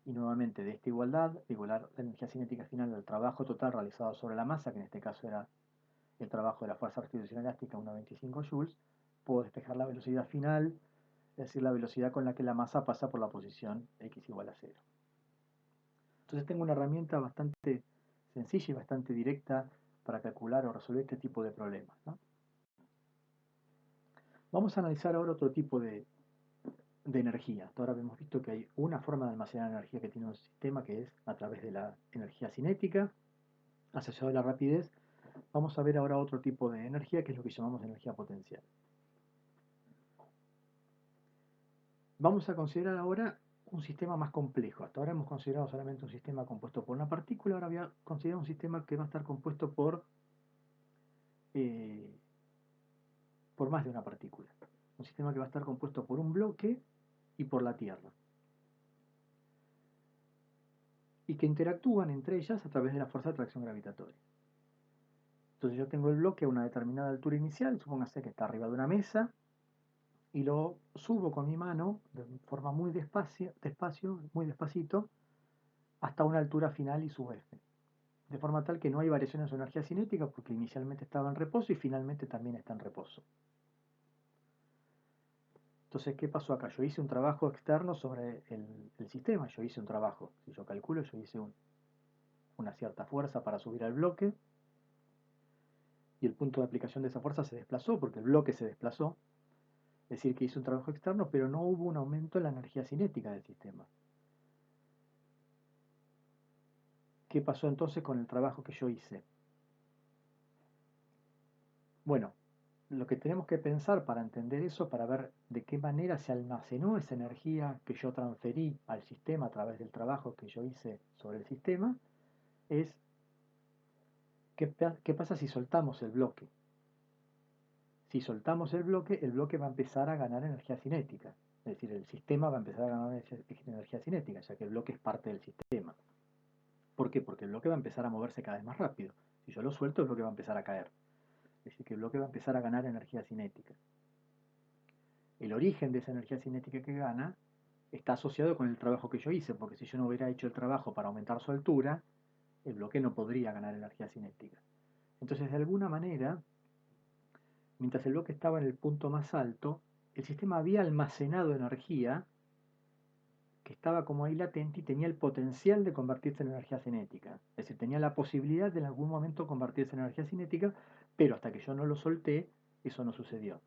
Y nuevamente de esta igualdad, de igualar la energía cinética final al trabajo total realizado sobre la masa, que en este caso era el trabajo de la fuerza de restitución elástica, 1,25 joules, puedo despejar la velocidad final, es decir, la velocidad con la que la masa pasa por la posición x igual a 0. Entonces tengo una herramienta bastante sencilla y bastante directa para calcular o resolver este tipo de problemas, ¿no? Vamos a analizar ahora otro tipo de energía. Hasta ahora hemos visto que hay una forma de almacenar energía que tiene un sistema, que es a través de la energía cinética, asociado a la rapidez. Vamos a ver ahora otro tipo de energía, que es lo que llamamos energía potencial. Vamos a considerar ahora un sistema más complejo. Hasta ahora hemos considerado solamente un sistema compuesto por una partícula, ahora voy a considerar un sistema que va a estar compuesto eh, por más de una partícula. Un sistema que va a estar compuesto por un bloque y por la Tierra. Y que interactúan entre ellas a través de la fuerza de atracción gravitatoria. Entonces yo tengo el bloque a una determinada altura inicial, supóngase que está arriba de una mesa, y lo subo con mi mano de forma muy muy despacito, hasta una altura final y sub f. De forma tal que no hay variación en su energía cinética porque inicialmente estaba en reposo y finalmente también está en reposo. Entonces, ¿qué pasó acá? Yo hice un trabajo externo sobre el sistema, yo hice un trabajo, si yo calculo, yo hice una cierta fuerza para subir al bloque, y el punto de aplicación de esa fuerza se desplazó porque el bloque se desplazó, es decir, que hice un trabajo externo, pero no hubo un aumento en la energía cinética del sistema. ¿Qué pasó entonces con el trabajo que yo hice? Bueno, lo que tenemos que pensar para entender eso, para ver de qué manera se almacenó esa energía que yo transferí al sistema a través del trabajo que yo hice sobre el sistema, es qué pasa si soltamos el bloque. Si soltamos el bloque va a empezar a ganar energía cinética. Es decir, el sistema va a empezar a ganar energía cinética, ya que el bloque es parte del sistema. ¿Por qué? Porque el bloque va a empezar a moverse cada vez más rápido. Si yo lo suelto, el bloque va a empezar a caer. Es decir, que el bloque va a empezar a ganar energía cinética. El origen de esa energía cinética que gana está asociado con el trabajo que yo hice, porque si yo no hubiera hecho el trabajo para aumentar su altura, el bloque no podría ganar energía cinética. Entonces, de alguna manera, mientras el bloque estaba en el punto más alto, el sistema había almacenado energía que estaba como ahí latente y tenía el potencial de convertirse en energía cinética. Es decir, tenía la posibilidad de en algún momento convertirse en energía cinética, pero hasta que yo no lo solté, eso no sucedió.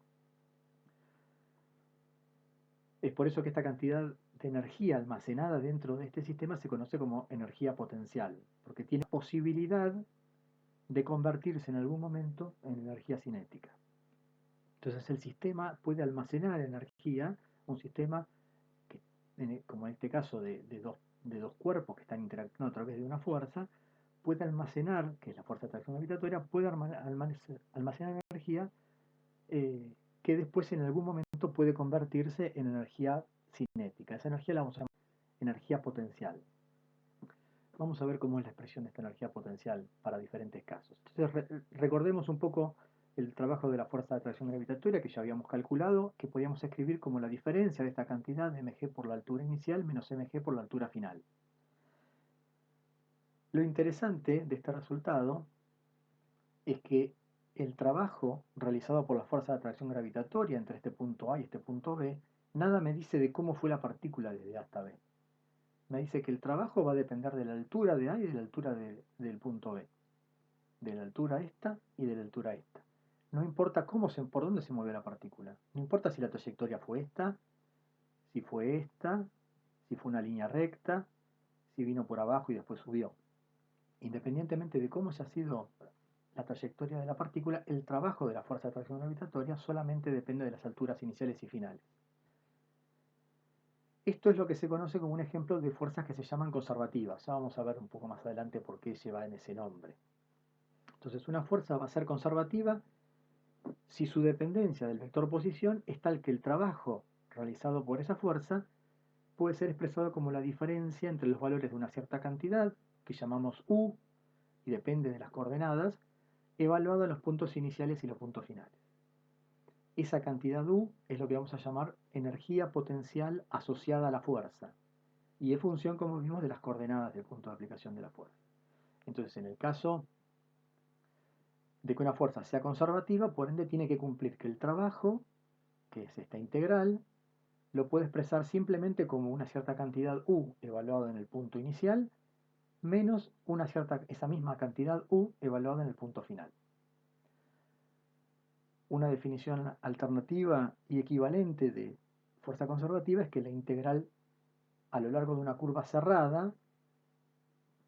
Es por eso que esta cantidad de energía almacenada dentro de este sistema se conoce como energía potencial, porque tiene posibilidad de convertirse en algún momento en energía cinética. Entonces el sistema puede almacenar energía, un sistema que, como en este caso de dos cuerpos que están interactuando a través de una fuerza, puede almacenar, que es la fuerza de atracción gravitatoria, puede almacenar energía que después en algún momento puede convertirse en energía cinética. Esa energía la vamos a llamar energía potencial. Vamos a ver cómo es la expresión de esta energía potencial para diferentes casos. Entonces, recordemos un poco el trabajo de la fuerza de atracción gravitatoria que ya habíamos calculado, que podíamos escribir como la diferencia de esta cantidad de mg por la altura inicial menos mg por la altura final. Lo interesante de este resultado es que el trabajo realizado por la fuerza de atracción gravitatoria entre este punto A y este punto B nada me dice de cómo fue la partícula desde A hasta B. Me dice que el trabajo va a depender de la altura de A y de la altura del punto B, de la altura esta y de la altura esta. No importa por dónde se mueve la partícula, no importa si la trayectoria fue esta, si fue esta, si fue una línea recta, si vino por abajo y después subió. Independientemente de cómo haya sido la trayectoria de la partícula, el trabajo de la fuerza de atracción gravitatoria solamente depende de las alturas iniciales y finales. Esto es lo que se conoce como un ejemplo de fuerzas que se llaman conservativas. Ya vamos a ver un poco más adelante por qué lleva en ese nombre. Entonces, una fuerza va a ser conservativa si su dependencia del vector posición es tal que el trabajo realizado por esa fuerza puede ser expresado como la diferencia entre los valores de una cierta cantidad, que llamamos U, y depende de las coordenadas, evaluado en los puntos iniciales y los puntos finales. Esa cantidad U es lo que vamos a llamar energía potencial asociada a la fuerza, y es función, como vimos, de las coordenadas del punto de aplicación de la fuerza. Entonces, en el caso de que una fuerza sea conservativa, por ende tiene que cumplir que el trabajo, que es esta integral, lo puede expresar simplemente como una cierta cantidad U evaluada en el punto inicial, menos esa misma cantidad U evaluada en el punto final. Una definición alternativa y equivalente de fuerza conservativa es que la integral a lo largo de una curva cerrada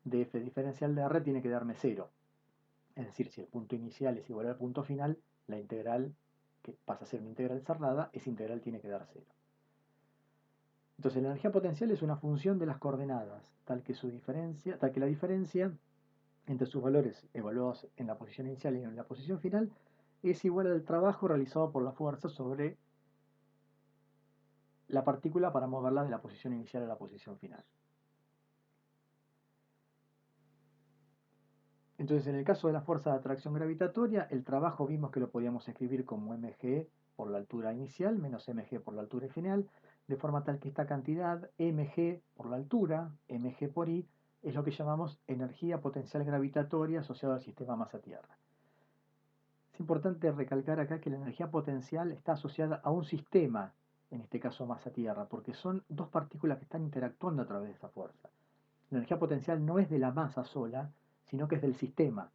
de f diferencial de r tiene que darme 0. Es decir, si el punto inicial es igual al punto final, la integral, que pasa a ser una integral cerrada, esa integral tiene que dar 0. Entonces la energía potencial es una función de las coordenadas, tal que la diferencia entre sus valores evaluados en la posición inicial y en la posición final es igual al trabajo realizado por la fuerza sobre la partícula para moverla de la posición inicial a la posición final. Entonces, en el caso de la fuerza de atracción gravitatoria, el trabajo vimos que lo podíamos escribir como mg por la altura inicial menos mg por la altura final, de forma tal que esta cantidad, mg por la altura, mg por i, es lo que llamamos energía potencial gravitatoria asociada al sistema masa-tierra. Es importante recalcar acá que la energía potencial está asociada a un sistema, en este caso masa-tierra, porque son dos partículas que están interactuando a través de esa fuerza. La energía potencial no es de la masa sola, sino que es del sistema,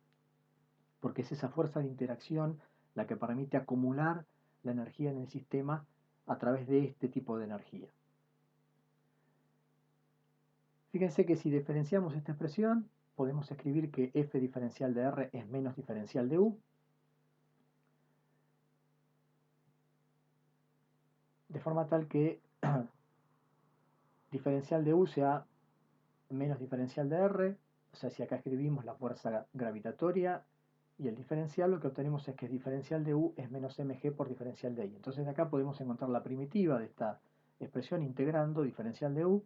porque es esa fuerza de interacción la que permite acumular la energía en el sistema a través de este tipo de energía. Fíjense que si diferenciamos esta expresión, podemos escribir que f diferencial de r es menos diferencial de u, de forma tal que diferencial de u sea menos diferencial de r, o sea, si acá escribimos la fuerza gravitatoria y el diferencial, lo que obtenemos es que diferencial de u es menos mg por diferencial de i. Entonces de acá podemos encontrar la primitiva de esta expresión integrando diferencial de u,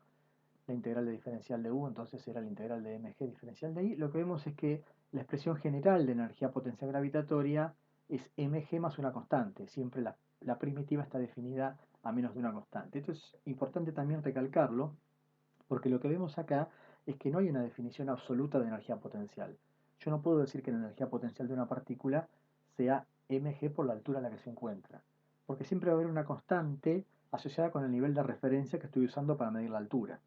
la integral de diferencial de u entonces será la integral de mg diferencial de i. Lo que vemos es que la expresión general de energía potencial gravitatoria es mg más una constante, siempre la primitiva está definida a menos de una constante. Esto es importante también recalcarlo, porque lo que vemos acá es que no hay una definición absoluta de energía potencial. Yo no puedo decir que la energía potencial de una partícula sea mg por la altura a la que se encuentra, porque siempre va a haber una constante asociada con el nivel de referencia que estoy usando para medir la altura.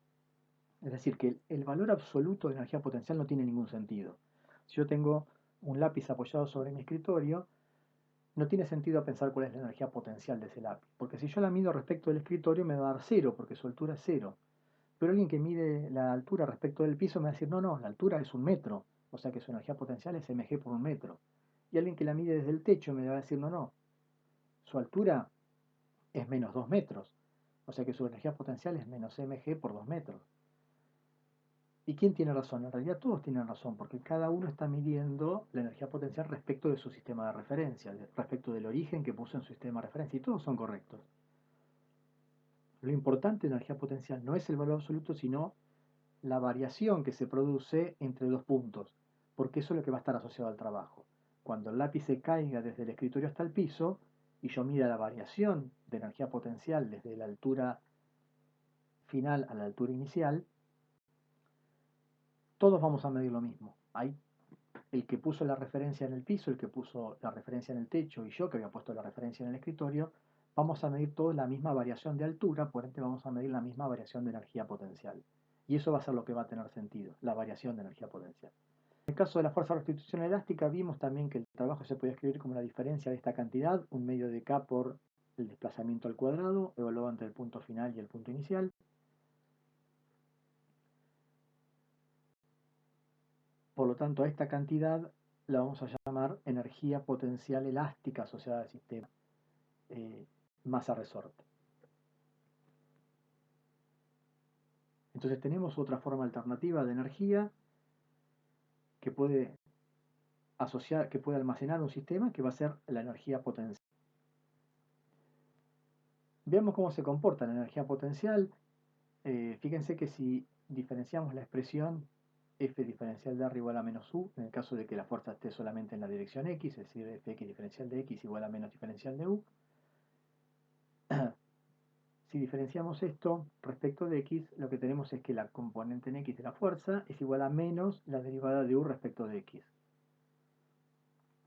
Es decir, que el valor absoluto de energía potencial no tiene ningún sentido. Si yo tengo un lápiz apoyado sobre mi escritorio, no tiene sentido pensar cuál es la energía potencial de ese lápiz, porque si yo la mido respecto del escritorio me va a dar 0, porque su altura es 0. Pero alguien que mide la altura respecto del piso me va a decir, no, no, la altura es 1 metro, o sea que su energía potencial es mg por 1 metro. Y alguien que la mide desde el techo me va a decir, no, no, su altura es menos 2 metros, o sea que su energía potencial es menos mg por 2 metros. ¿Y quién tiene razón? En realidad todos tienen razón, porque cada uno está midiendo la energía potencial respecto de su sistema de referencia, respecto del origen que puso en su sistema de referencia, y todos son correctos. Lo importante de la energía potencial no es el valor absoluto, sino la variación que se produce entre dos puntos, porque eso es lo que va a estar asociado al trabajo. Cuando el lápiz se caiga desde el escritorio hasta el piso, y yo mida la variación de energía potencial desde la altura final a la altura inicial, todos vamos a medir lo mismo. Hay el que puso la referencia en el piso, el que puso la referencia en el techo y yo que había puesto la referencia en el escritorio, vamos a medir toda la misma variación de altura, por ende vamos a medir la misma variación de energía potencial. Y eso va a ser lo que va a tener sentido, la variación de energía potencial. En el caso de la fuerza de restitución elástica, vimos también que el trabajo se podía escribir como la diferencia de esta cantidad, un medio de K por el desplazamiento al cuadrado, evaluado entre el punto final y el punto inicial. Por lo tanto, a esta cantidad la vamos a llamar energía potencial elástica asociada al sistema, masa resorte. Entonces tenemos otra forma alternativa de energía que puede asociar, que puede almacenar un sistema, que va a ser la energía potencial. Veamos cómo se comporta la energía potencial. Fíjense que si diferenciamos la expresión F diferencial de R igual a menos U, en el caso de que la fuerza esté solamente en la dirección X, es decir, Fx diferencial de X igual a menos diferencial de U, si diferenciamos esto respecto de X, lo que tenemos es que la componente en X de la fuerza es igual a menos la derivada de U respecto de X.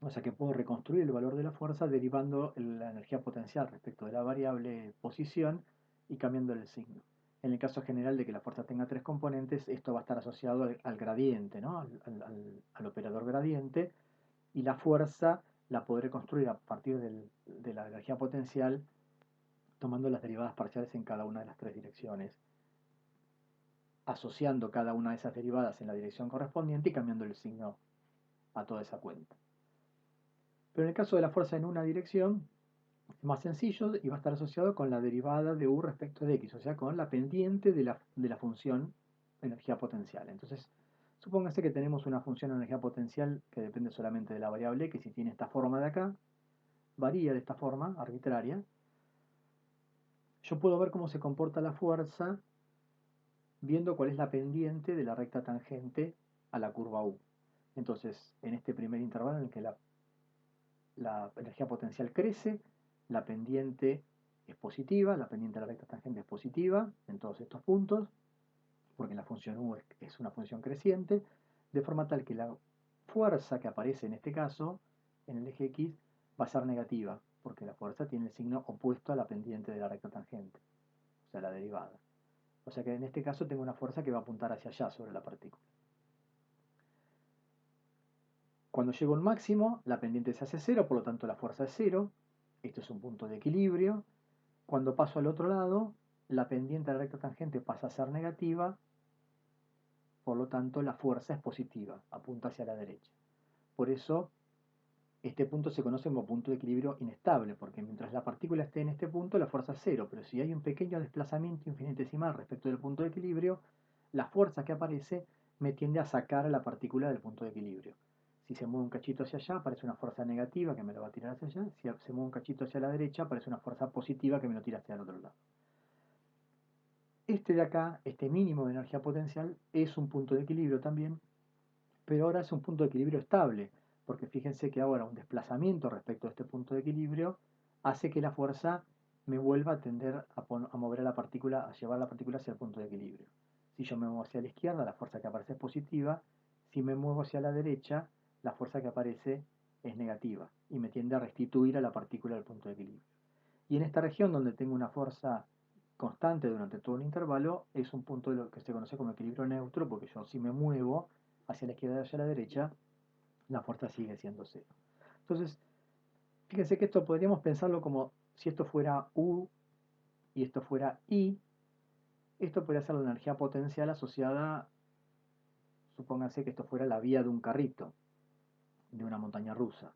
O sea que puedo reconstruir el valor de la fuerza derivando la energía potencial respecto de la variable posición y cambiando el signo. En el caso general de que la fuerza tenga tres componentes, esto va a estar asociado al gradiente, ¿no? al operador gradiente, y la fuerza la podré construir a partir de la energía potencial tomando las derivadas parciales en cada una de las tres direcciones, asociando cada una de esas derivadas en la dirección correspondiente y cambiando el signo a toda esa cuenta. Pero en el caso de la fuerza en una dirección, es más sencillo y va a estar asociado con la derivada de U respecto de X, o sea, con la pendiente de la función energía potencial. Entonces, supóngase que tenemos una función de energía potencial que depende solamente de la variable X y tiene esta forma de acá, varía de esta forma arbitraria. Yo puedo ver cómo se comporta la fuerza viendo cuál es la pendiente de la recta tangente a la curva U. Entonces, en este primer intervalo en el que la energía potencial crece, la pendiente es positiva, la pendiente de la recta tangente es positiva en todos estos puntos, porque la función U es una función creciente, de forma tal que la fuerza que aparece en este caso, en el eje X, va a ser negativa, porque la fuerza tiene el signo opuesto a la pendiente de la recta tangente, o sea, la derivada. O sea que en este caso tengo una fuerza que va a apuntar hacia allá sobre la partícula. Cuando llego a un máximo, la pendiente se hace cero, por lo tanto la fuerza es cero. Esto es un punto de equilibrio. Cuando paso al otro lado, la pendiente de la recta tangente pasa a ser negativa, por lo tanto la fuerza es positiva, apunta hacia la derecha. Por eso este punto se conoce como punto de equilibrio inestable, porque mientras la partícula esté en este punto, la fuerza es cero, pero si hay un pequeño desplazamiento infinitesimal respecto del punto de equilibrio, la fuerza que aparece me tiende a sacar a la partícula del punto de equilibrio. Si se mueve un cachito hacia allá, aparece una fuerza negativa que me lo va a tirar hacia allá. Si se mueve un cachito hacia la derecha, aparece una fuerza positiva que me lo tira hacia el otro lado. Este de acá, este mínimo de energía potencial, es un punto de equilibrio también, pero ahora es un punto de equilibrio estable, porque fíjense que ahora un desplazamiento respecto a este punto de equilibrio hace que la fuerza me vuelva a tender a mover a la partícula, a llevar la partícula hacia el punto de equilibrio. Si yo me muevo hacia la izquierda, la fuerza que aparece es positiva. Si me muevo hacia la derecha, la fuerza que aparece es negativa y me tiende a restituir a la partícula al punto de equilibrio. Y en esta región donde tengo una fuerza constante durante todo el intervalo, es un punto de lo que se conoce como equilibrio neutro, porque yo si me muevo hacia la izquierda y hacia la derecha, la fuerza sigue siendo cero. Entonces, fíjense que esto podríamos pensarlo como si esto fuera U y esto fuera I. Esto podría ser la energía potencial asociada, supónganse que esto fuera la vía de un carrito, de una montaña rusa.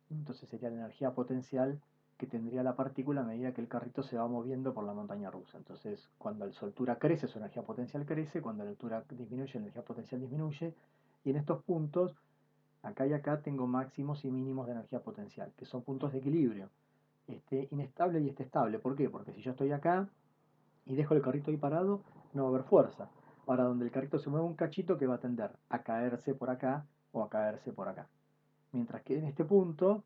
Entonces sería la energía potencial que tendría la partícula a medida que el carrito se va moviendo por la montaña rusa. Entonces, cuando su altura crece, su energía potencial crece, cuando la altura disminuye, la energía potencial disminuye, y en estos puntos, acá y acá, tengo máximos y mínimos de energía potencial, que son puntos de equilibrio. Este inestable y este estable. ¿Por qué? Porque si yo estoy acá y dejo el carrito ahí parado, no va a haber fuerza. Ahora, donde el carrito se mueve un cachito, que va a tender a caerse por acá o a caerse por acá. Mientras que en este punto,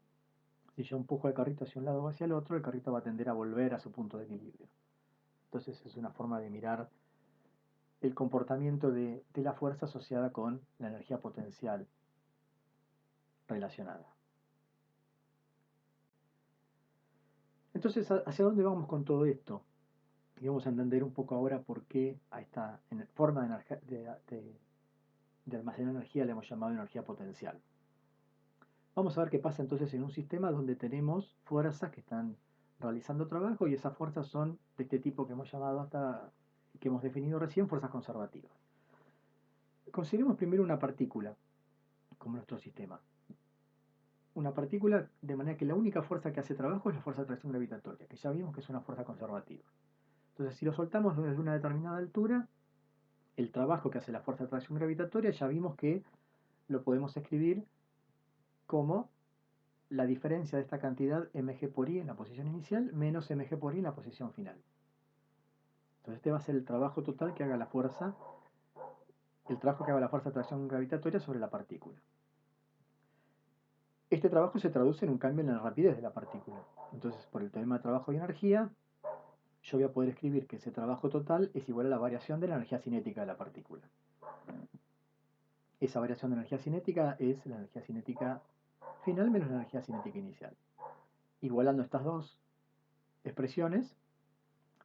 si yo empujo el carrito hacia un lado o hacia el otro, el carrito va a tender a volver a su punto de equilibrio. Entonces es una forma de mirar el comportamiento de la fuerza asociada con la energía potencial relacionada. Entonces, ¿hacia dónde vamos con todo esto? Y vamos a entender un poco ahora por qué a esta forma de almacenar energía le hemos llamado energía potencial. Vamos a ver qué pasa entonces en un sistema donde tenemos fuerzas que están realizando trabajo y esas fuerzas son de este tipo que hemos llamado que hemos definido recién, fuerzas conservativas. Consideremos primero una partícula como nuestro sistema. Una partícula de manera que la única fuerza que hace trabajo es la fuerza de atracción gravitatoria, que ya vimos que es una fuerza conservativa. Entonces, si lo soltamos desde una determinada altura, el trabajo que hace la fuerza de atracción gravitatoria ya vimos que lo podemos escribir como la diferencia de esta cantidad mg por i en la posición inicial menos mg por i en la posición final. Entonces este va a ser el trabajo total que haga la fuerza, el trabajo que haga la fuerza de atracción gravitatoria sobre la partícula. Este trabajo se traduce en un cambio en la rapidez de la partícula. Entonces, por el teorema de trabajo y energía, yo voy a poder escribir que ese trabajo total es igual a la variación de la energía cinética de la partícula. Esa variación de energía cinética es la energía cinética final menos la energía cinética inicial. Igualando estas dos expresiones,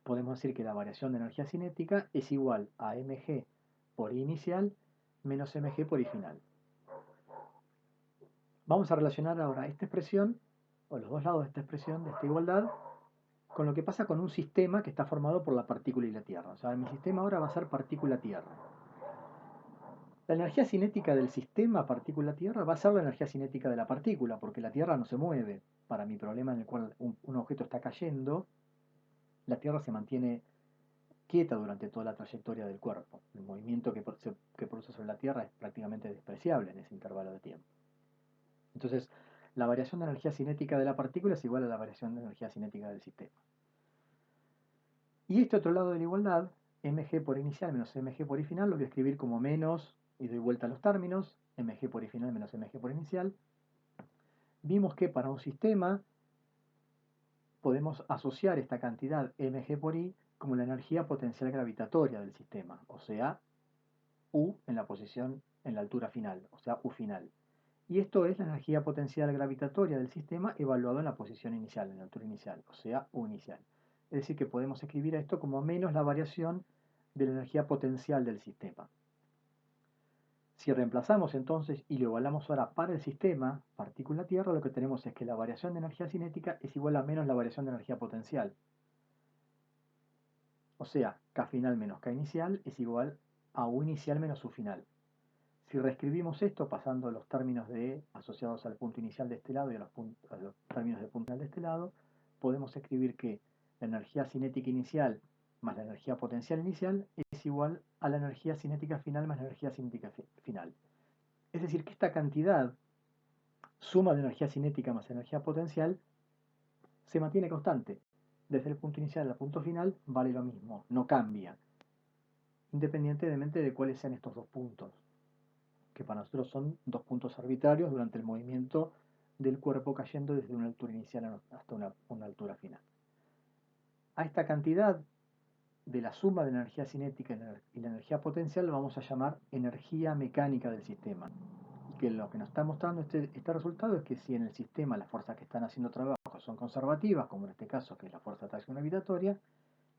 podemos decir que la variación de energía cinética es igual a mg por i inicial menos mg por i final. Vamos a relacionar ahora esta expresión, o los dos lados de esta expresión, de esta igualdad, con lo que pasa con un sistema que está formado por la partícula y la Tierra. O sea, mi sistema ahora va a ser partícula-Tierra. La energía cinética del sistema partícula-Tierra va a ser la energía cinética de la partícula, porque la Tierra no se mueve. Para mi problema en el cual un objeto está cayendo, la Tierra se mantiene quieta durante toda la trayectoria del cuerpo. El movimiento que produce sobre la Tierra es prácticamente despreciable en ese intervalo de tiempo. Entonces, la variación de energía cinética de la partícula es igual a la variación de energía cinética del sistema. Y este otro lado de la igualdad, mg por inicial menos mg por i final, lo voy a escribir como menos, y doy vuelta a los términos, mg por i final menos mg por inicial. Vimos que para un sistema podemos asociar esta cantidad mg por i como la energía potencial gravitatoria del sistema, o sea, U en la posición, en la altura final, o sea, U final. Y esto es la energía potencial gravitatoria del sistema evaluado en la posición inicial, en la altura inicial, o sea, U inicial. Es decir, que podemos escribir esto como menos la variación de la energía potencial del sistema. Si reemplazamos entonces y lo igualamos ahora para el sistema, partícula-Tierra, lo que tenemos es que la variación de energía cinética es igual a menos la variación de energía potencial. O sea, K final menos K inicial es igual a U inicial menos U final. Si reescribimos esto pasando los términos asociados al punto inicial de este lado y a los términos de punto final de este lado, podemos escribir que la energía cinética inicial más la energía potencial inicial es igual a la energía cinética final más la energía cinética final. Es decir, que esta cantidad, suma de energía cinética más energía potencial, se mantiene constante. Desde el punto inicial al punto final vale lo mismo, no cambia, independientemente de cuáles sean estos dos puntos, que para nosotros son dos puntos arbitrarios durante el movimiento del cuerpo cayendo desde una altura inicial hasta una altura final. A esta cantidad de la suma de la energía cinética y la energía potencial lo vamos a llamar energía mecánica del sistema. Y que lo que nos está mostrando este resultado es que si en el sistema las fuerzas que están haciendo trabajo son conservativas, como en este caso que es la fuerza de atracción gravitatoria,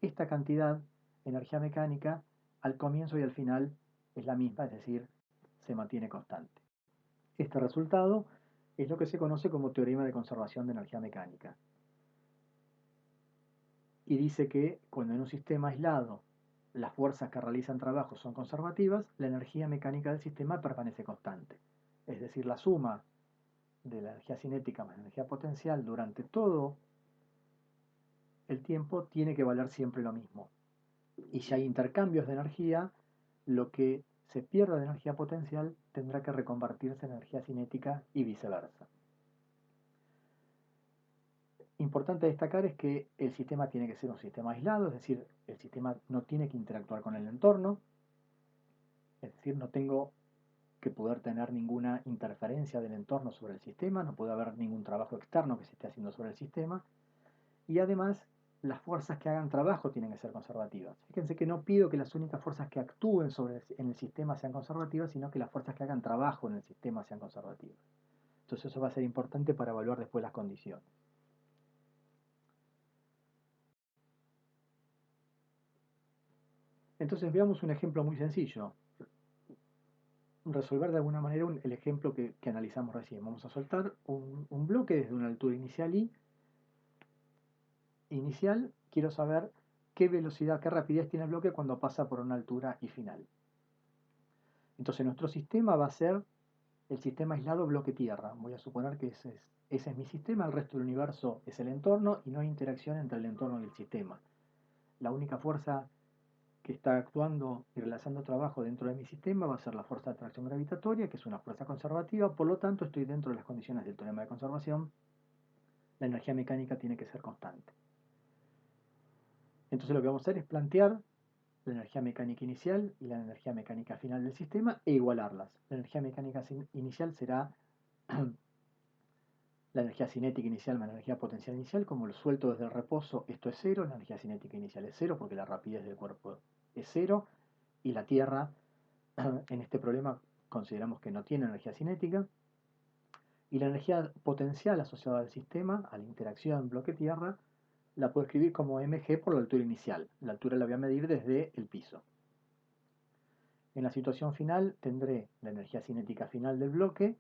esta cantidad de energía mecánica al comienzo y al final es la misma, es decir, se mantiene constante. Este resultado es lo que se conoce como teorema de conservación de energía mecánica. Y dice que cuando en un sistema aislado las fuerzas que realizan trabajo son conservativas, la energía mecánica del sistema permanece constante. Es decir, la suma de la energía cinética más la energía potencial durante todo el tiempo tiene que valer siempre lo mismo. Y si hay intercambios de energía, lo que se pierda de energía potencial tendrá que reconvertirse en energía cinética y viceversa. Importante destacar es que el sistema tiene que ser un sistema aislado, es decir, el sistema no tiene que interactuar con el entorno, es decir, no tengo que poder tener ninguna interferencia del entorno sobre el sistema, no puede haber ningún trabajo externo que se esté haciendo sobre el sistema, y además las fuerzas que hagan trabajo tienen que ser conservativas. Fíjense que no pido que las únicas fuerzas que actúen en el sistema sean conservativas, sino que las fuerzas que hagan trabajo en el sistema sean conservativas. Entonces eso va a ser importante para evaluar después las condiciones. Entonces veamos un ejemplo muy sencillo. Resolver de alguna manera el ejemplo que analizamos recién. Vamos a soltar un bloque desde una altura inicial i. Inicial, quiero saber qué velocidad, qué rapidez tiene el bloque cuando pasa por una altura i final. Entonces nuestro sistema va a ser el sistema aislado bloque tierra. Voy a suponer que ese es mi sistema, el resto del universo es el entorno y no hay interacción entre el entorno y el sistema. La única fuerza que está actuando y realizando trabajo dentro de mi sistema va a ser la fuerza de atracción gravitatoria, que es una fuerza conservativa, por lo tanto estoy dentro de las condiciones del teorema de conservación, la energía mecánica tiene que ser constante. Entonces lo que vamos a hacer es plantear la energía mecánica inicial y la energía mecánica final del sistema e igualarlas. La energía mecánica inicial será la energía cinética inicial más la energía potencial inicial. Como lo suelto desde el reposo, esto es cero, la energía cinética inicial es cero porque la rapidez del cuerpo es cero y la Tierra en este problema consideramos que no tiene energía cinética. Y la energía potencial asociada al sistema, a la interacción bloque-tierra, la puedo escribir como mg por la altura inicial. La altura la voy a medir desde el piso. En la situación final tendré la energía cinética final del bloque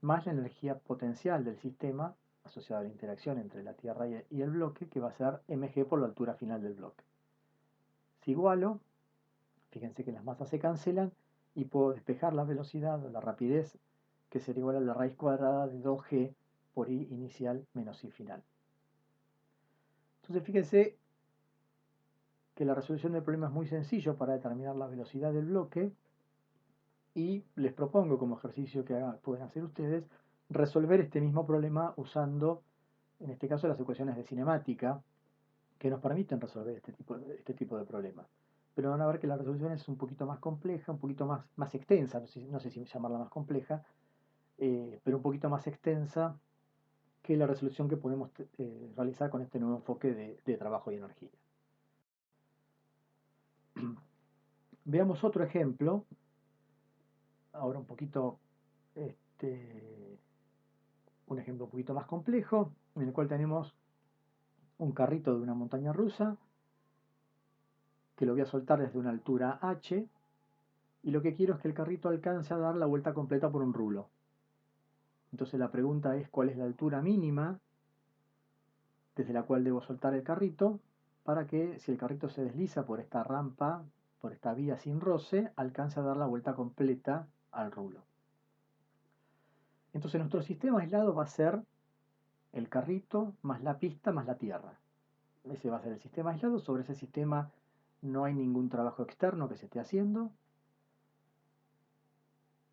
más la energía potencial del sistema asociada a la interacción entre la Tierra y el bloque, que va a ser mg por la altura final del bloque. Si igualo, fíjense que las masas se cancelan y puedo despejar la velocidad o la rapidez, que sería igual a la raíz cuadrada de 2g por i inicial menos i final. Entonces fíjense que la resolución del problema es muy sencillo para determinar la velocidad del bloque y les propongo como ejercicio que pueden hacer ustedes resolver este mismo problema usando, en este caso, las ecuaciones de cinemática que nos permiten resolver este tipo de problemas. Pero van a ver que la resolución es un poquito más compleja, un poquito más extensa, no sé si llamarla más compleja, pero un poquito más extensa que la resolución que podemos realizar con este nuevo enfoque de trabajo y energía. Veamos otro ejemplo, ahora un ejemplo un poquito más complejo, en el cual tenemos un carrito de una montaña rusa, que lo voy a soltar desde una altura h, y lo que quiero es que el carrito alcance a dar la vuelta completa por un rulo. Entonces la pregunta es cuál es la altura mínima desde la cual debo soltar el carrito para que si el carrito se desliza por esta rampa, por esta vía sin roce, alcance a dar la vuelta completa al rulo. Entonces nuestro sistema aislado va a ser el carrito más la pista más la tierra. Ese va a ser el sistema aislado. Sobre ese sistema no hay ningún trabajo externo que se esté haciendo,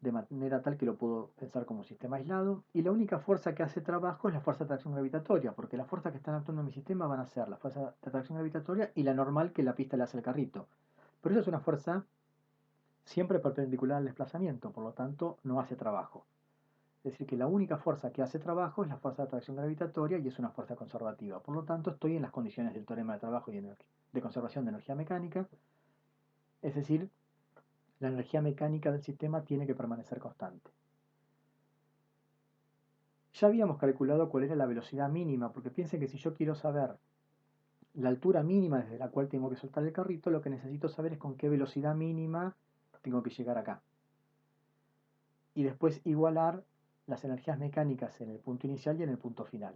de manera tal que lo puedo pensar como sistema aislado. Y la única fuerza que hace trabajo es la fuerza de atracción gravitatoria, porque las fuerzas que están actuando en mi sistema van a ser la fuerza de atracción gravitatoria y la normal que la pista le hace al carrito. Pero eso es una fuerza siempre perpendicular al desplazamiento, por lo tanto no hace trabajo. Es decir, que la única fuerza que hace trabajo es la fuerza de atracción gravitatoria y es una fuerza conservativa. Por lo tanto, estoy en las condiciones del teorema de trabajo y de conservación de energía mecánica. Es decir, la energía mecánica del sistema tiene que permanecer constante. Ya habíamos calculado cuál era la velocidad mínima, porque piensen que si yo quiero saber la altura mínima desde la cual tengo que soltar el carrito, lo que necesito saber es con qué velocidad mínima tengo que llegar acá. Y después igualar las energías mecánicas en el punto inicial y en el punto final.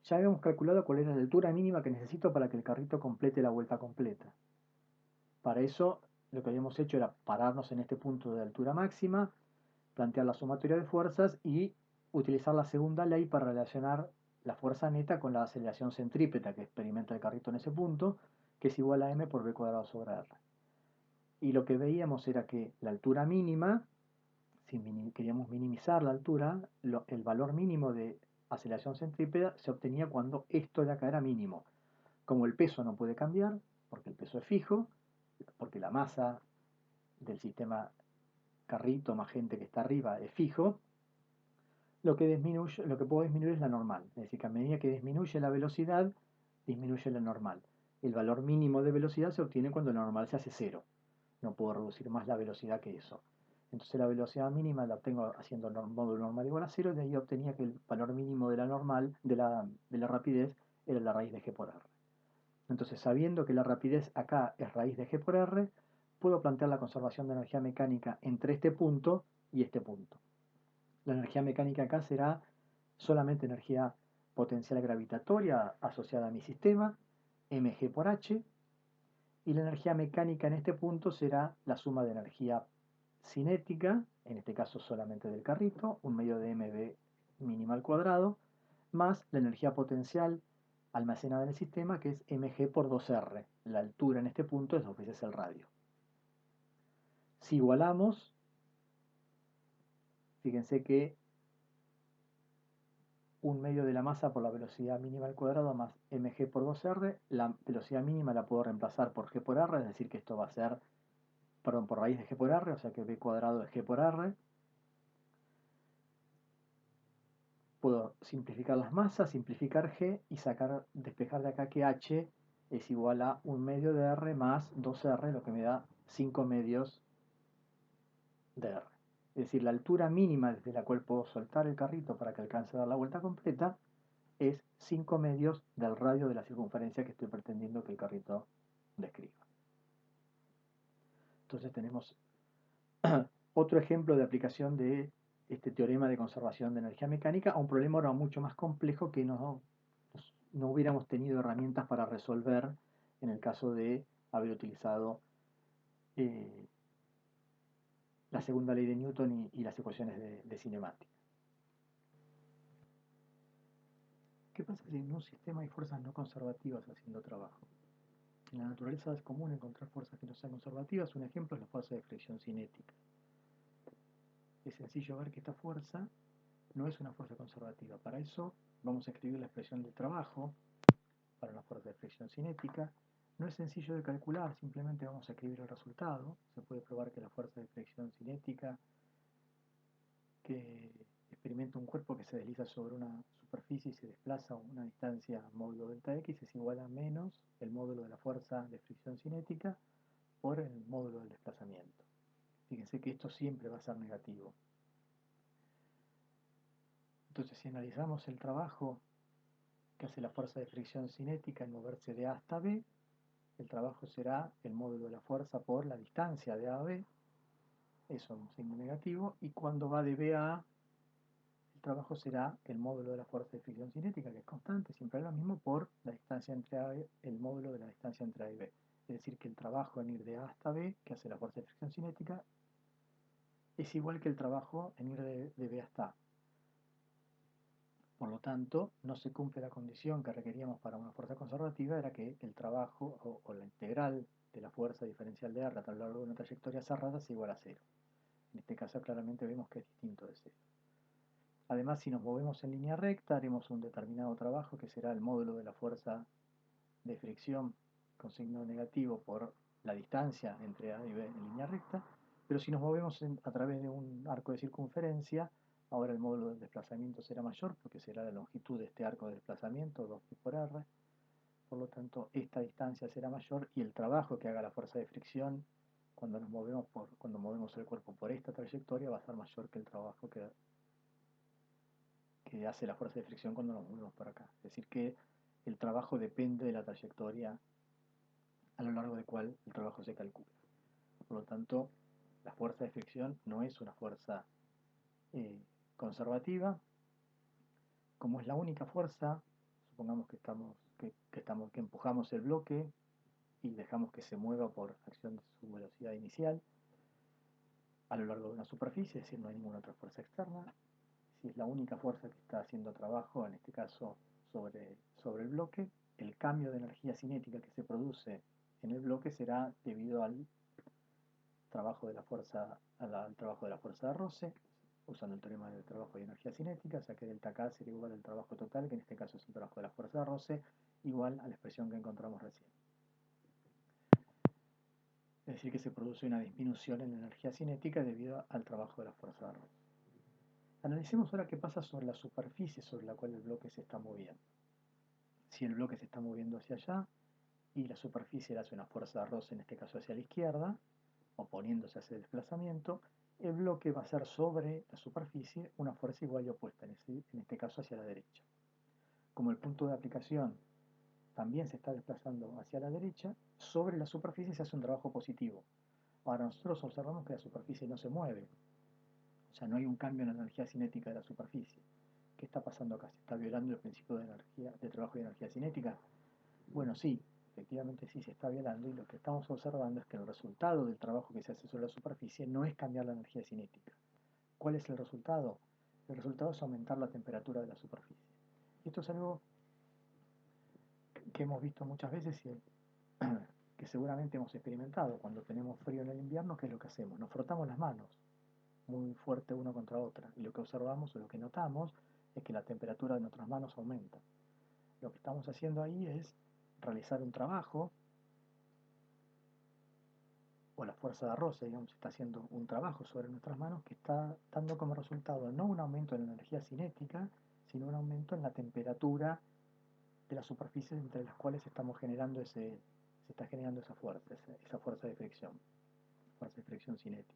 Ya habíamos calculado cuál era la altura mínima que necesito para que el carrito complete la vuelta completa. Para eso lo que habíamos hecho era pararnos en este punto de altura máxima, plantear la sumatoria de fuerzas y utilizar la segunda ley para relacionar la fuerza neta con la aceleración centrípeta que experimenta el carrito en ese punto, que es igual a m por b cuadrado sobre r. Y lo que veíamos era que la altura mínima, si queríamos minimizar la altura, el valor mínimo de aceleración centrípeta se obtenía cuando esto de acá era mínimo. Como el peso no puede cambiar, porque el peso es fijo, porque la masa del sistema carrito más gente que está arriba es fijo, lo que puedo disminuir es la normal. Es decir, que a medida que disminuye la velocidad, disminuye la normal. El valor mínimo de velocidad se obtiene cuando la normal se hace cero. No puedo reducir más la velocidad que eso. Entonces la velocidad mínima la obtengo haciendo módulo normal igual a cero, y de ahí obtenía que el valor mínimo de la normal, de la rapidez, era la raíz de g por r. Entonces, sabiendo que la rapidez acá es raíz de G por R, puedo plantear la conservación de energía mecánica entre este punto y este punto. La energía mecánica acá será solamente energía potencial gravitatoria asociada a mi sistema, mg por h, y la energía mecánica en este punto será la suma de energía cinética, en este caso solamente del carrito, un medio de mv mínima al cuadrado, más la energía potencial almacenada en el sistema, que es mg por 2r. La altura en este punto es 2 veces el radio. Si igualamos, fíjense que un medio de la masa por la velocidad mínima al cuadrado más mg por 2r, la velocidad mínima la puedo reemplazar por g por r, es decir que esto va a ser, perdón, por raíz de g por r, o sea que b cuadrado es g por r. Puedo simplificar las masas, simplificar g y despejar de acá que h es igual a un medio de r más 2r, lo que me da 5 medios de r. Es decir, la altura mínima desde la cual puedo soltar el carrito para que alcance a dar la vuelta completa es 5 medios del radio de la circunferencia que estoy pretendiendo que el carrito describa. Entonces tenemos otro ejemplo de aplicación de este teorema de conservación de energía mecánica a un problema ahora mucho más complejo que no hubiéramos tenido herramientas para resolver en el caso de haber utilizado eh, la segunda ley de Newton y las ecuaciones de cinemática. ¿Qué pasa si en un sistema hay fuerzas no conservativas haciendo trabajo? En la naturaleza es común encontrar fuerzas que no sean conservativas. Un ejemplo es la fuerza de fricción cinética. Es sencillo ver que esta fuerza no es una fuerza conservativa. Para eso vamos a escribir la expresión del trabajo para una fuerza de fricción cinética. No es sencillo de calcular, simplemente vamos a escribir el resultado. Se puede probar que la fuerza de fricción cinética que experimenta un cuerpo que se desliza sobre una superficie y se desplaza a una distancia módulo delta x es igual a menos el módulo de la fuerza de fricción cinética por el módulo del desplazamiento. Fíjense que esto siempre va a ser negativo. Entonces, si analizamos el trabajo que hace la fuerza de fricción cinética en moverse de A hasta B, el trabajo será el módulo de la fuerza por la distancia de A a B, eso es un signo negativo, y cuando va de B a A, el trabajo será el módulo de la fuerza de fricción cinética, que es constante, siempre es lo mismo, por la distancia entre A y B, el módulo de la distancia entre A y B. Es decir, que el trabajo en ir de A hasta B, que hace la fuerza de fricción cinética, es igual que el trabajo en ir de B hasta A. Por lo tanto, no se cumple la condición que requeríamos para una fuerza conservativa, era que el trabajo o la integral de la fuerza diferencial de R a lo largo de una trayectoria cerrada sea igual a cero. En este caso claramente vemos que es distinto de cero. Además, si nos movemos en línea recta, haremos un determinado trabajo que será el módulo de la fuerza de fricción con signo negativo por la distancia entre A y B en línea recta, pero si nos movemos a través de un arco de circunferencia, ahora el módulo del desplazamiento será mayor porque será la longitud de este arco de desplazamiento, 2π por r, por lo tanto esta distancia será mayor y el trabajo que haga la fuerza de fricción cuando movemos el cuerpo por esta trayectoria va a ser mayor que el trabajo que hace la fuerza de fricción cuando nos movemos por acá. Es decir que el trabajo depende de la trayectoria a lo largo del cual el trabajo se calcula. Por lo tanto, la fuerza de fricción no es una fuerza conservativa. Como es la única fuerza, supongamos que empujamos el bloque y dejamos que se mueva por acción de su velocidad inicial a lo largo de una superficie, es decir, no hay ninguna otra fuerza externa. Si es la única fuerza que está haciendo trabajo, en este caso sobre el bloque, el cambio de energía cinética que se produce en el bloque será debido al trabajo de la fuerza, al trabajo de la fuerza de roce, usando el teorema del trabajo de energía cinética, o sea que delta K será igual al trabajo total, que en este caso es el trabajo de la fuerza de roce, igual a la expresión que encontramos recién. Es decir, que se produce una disminución en la energía cinética debido al trabajo de la fuerza de roce. Analicemos ahora qué pasa sobre la superficie sobre la cual el bloque se está moviendo. Si el bloque se está moviendo hacia allá y la superficie le hace una fuerza de roce, en este caso hacia la izquierda, oponiéndose a ese desplazamiento, el bloque va a ser sobre la superficie una fuerza igual y opuesta, en este caso hacia la derecha. Como el punto de aplicación también se está desplazando hacia la derecha, sobre la superficie se hace un trabajo positivo. Ahora nosotros observamos que la superficie no se mueve, o sea, no hay un cambio en la energía cinética de la superficie. ¿Qué está pasando acá? ¿Se está violando el principio de energía, de trabajo y energía cinética? Bueno, sí, efectivamente sí se está violando, y lo que estamos observando es que el resultado del trabajo que se hace sobre la superficie no es cambiar la energía cinética. ¿Cuál es el resultado? El resultado es aumentar la temperatura de la superficie. Y esto es algo que hemos visto muchas veces y que seguramente hemos experimentado. Cuando tenemos frío en el invierno, ¿qué es lo que hacemos? Nos frotamos las manos muy fuerte una contra otra, y lo que observamos o lo que notamos es que la temperatura de nuestras manos aumenta. Lo que estamos haciendo ahí es realizar un trabajo, o la fuerza de roce, digamos, está haciendo un trabajo sobre nuestras manos que está dando como resultado no un aumento en la energía cinética, sino un aumento en la temperatura de las superficies entre las cuales estamos generando se está generando esa fuerza de fricción cinética.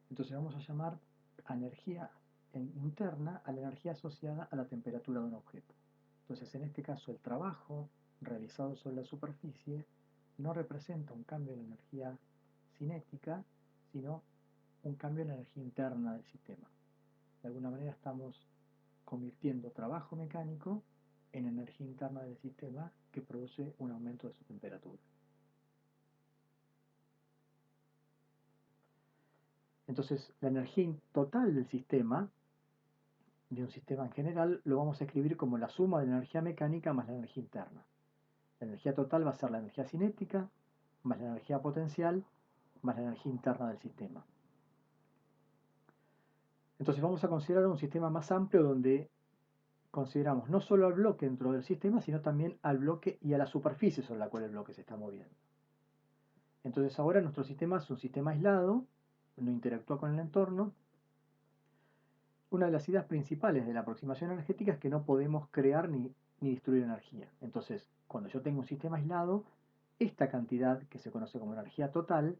Entonces vamos a llamar a energía interna a la energía asociada a la temperatura de un objeto. Entonces, en este caso, el trabajo realizado sobre la superficie no representa un cambio en la energía cinética, sino un cambio en la energía interna del sistema. De alguna manera estamos convirtiendo trabajo mecánico en energía interna del sistema que produce un aumento de su temperatura. Entonces, la energía total del sistema, de un sistema en general, lo vamos a escribir como la suma de la energía mecánica más la energía interna. La energía total va a ser la energía cinética más la energía potencial más la energía interna del sistema. Entonces vamos a considerar un sistema más amplio donde consideramos no solo al bloque dentro del sistema, sino también al bloque y a la superficie sobre la cual el bloque se está moviendo. Entonces ahora nuestro sistema es un sistema aislado, no interactúa con el entorno. Una de las ideas principales de la aproximación energética es que no podemos crear ni destruir energía. Entonces, cuando yo tengo un sistema aislado, esta cantidad que se conoce como energía total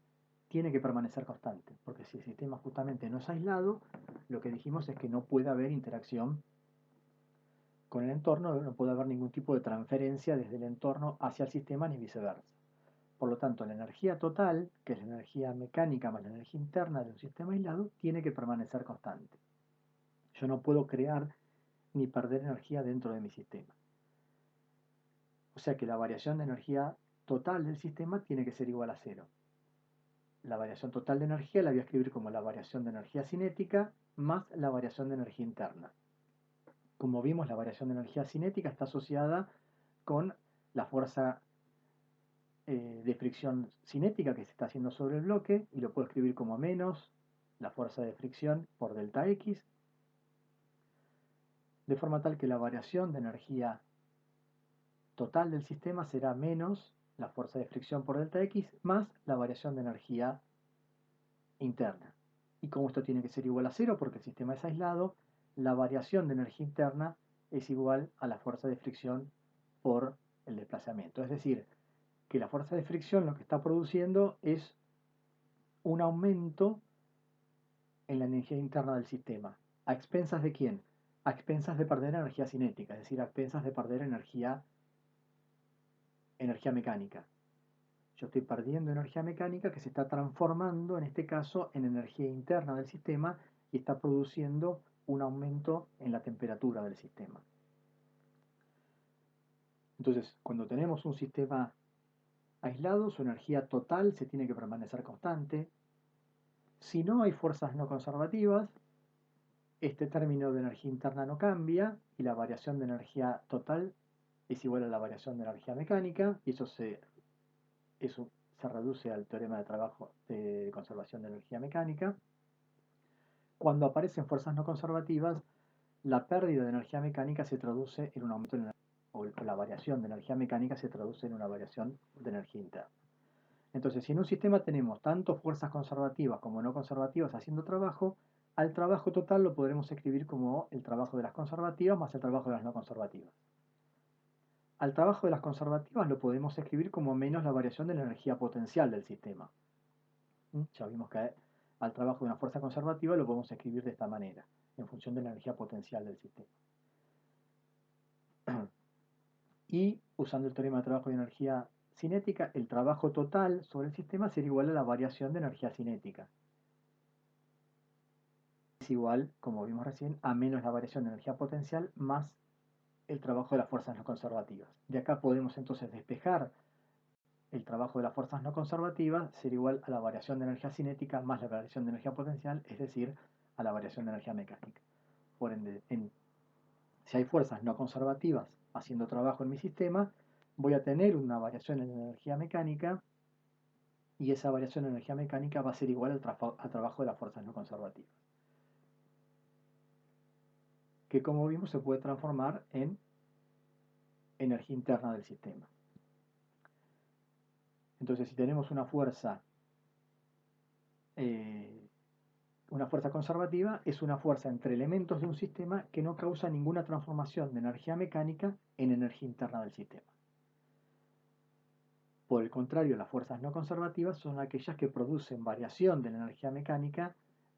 tiene que permanecer constante, porque si el sistema justamente no es aislado, lo que dijimos es que no puede haber interacción con el entorno, no puede haber ningún tipo de transferencia desde el entorno hacia el sistema ni viceversa. Por lo tanto, la energía total, que es la energía mecánica más la energía interna de un sistema aislado, tiene que permanecer constante. Yo no puedo crear ni perder energía dentro de mi sistema. O sea que la variación de energía total del sistema tiene que ser igual a cero. La variación total de energía la voy a escribir como la variación de energía cinética más la variación de energía interna. Como vimos, la variación de energía cinética está asociada con la fuerza de fricción cinética que se está haciendo sobre el bloque, y lo puedo escribir como menos la fuerza de fricción por delta X, de forma tal que la variación de energía total del sistema será menos la fuerza de fricción por delta X más la variación de energía interna. Y como esto tiene que ser igual a cero porque el sistema es aislado, la variación de energía interna es igual a la fuerza de fricción por el desplazamiento. Es decir, que la fuerza de fricción lo que está produciendo es un aumento en la energía interna del sistema. ¿A expensas de quién? A expensas de perder energía cinética, es decir, a expensas de perder energía mecánica. Yo estoy perdiendo energía mecánica que se está transformando, en este caso, en energía interna del sistema, y está produciendo un aumento en la temperatura del sistema. Entonces, cuando tenemos un sistema aislado, su energía total se tiene que permanecer constante. Si no hay fuerzas no conservativas, este término de energía interna no cambia y la variación de energía total es igual a la variación de energía mecánica, y eso se reduce al teorema de trabajo de conservación de energía mecánica. Cuando aparecen fuerzas no conservativas, la pérdida de energía mecánica se traduce en un aumento o la variación de energía mecánica se traduce en una variación de energía interna. Entonces, si en un sistema tenemos tanto fuerzas conservativas como no conservativas haciendo trabajo, al trabajo total lo podremos escribir como el trabajo de las conservativas más el trabajo de las no conservativas. Al trabajo de las conservativas lo podemos escribir como menos la variación de la energía potencial del sistema. Ya vimos que al trabajo de una fuerza conservativa lo podemos escribir de esta manera, en función de la energía potencial del sistema. y usando el teorema de trabajo de energía cinética, el trabajo total sobre el sistema sería igual a la variación de energía cinética. Es igual, como vimos recién, a menos la variación de energía potencial más el trabajo de las fuerzas no conservativas. De acá podemos entonces despejar el trabajo de las fuerzas no conservativas sería igual a la variación de energía cinética más la variación de energía potencial, es decir, a la variación de energía mecánica. Por ende, si hay fuerzas no conservativas haciendo trabajo en mi sistema, voy a tener una variación en energía mecánica y esa variación en energía mecánica va a ser igual al trabajo de las fuerzas no conservativas, que como vimos se puede transformar en energía interna del sistema. Entonces, si tenemos una fuerza conservativa es una fuerza entre elementos de un sistema que no causa ninguna transformación de energía mecánica en energía interna del sistema. Por el contrario, las fuerzas no conservativas son aquellas que producen variación de la energía mecánica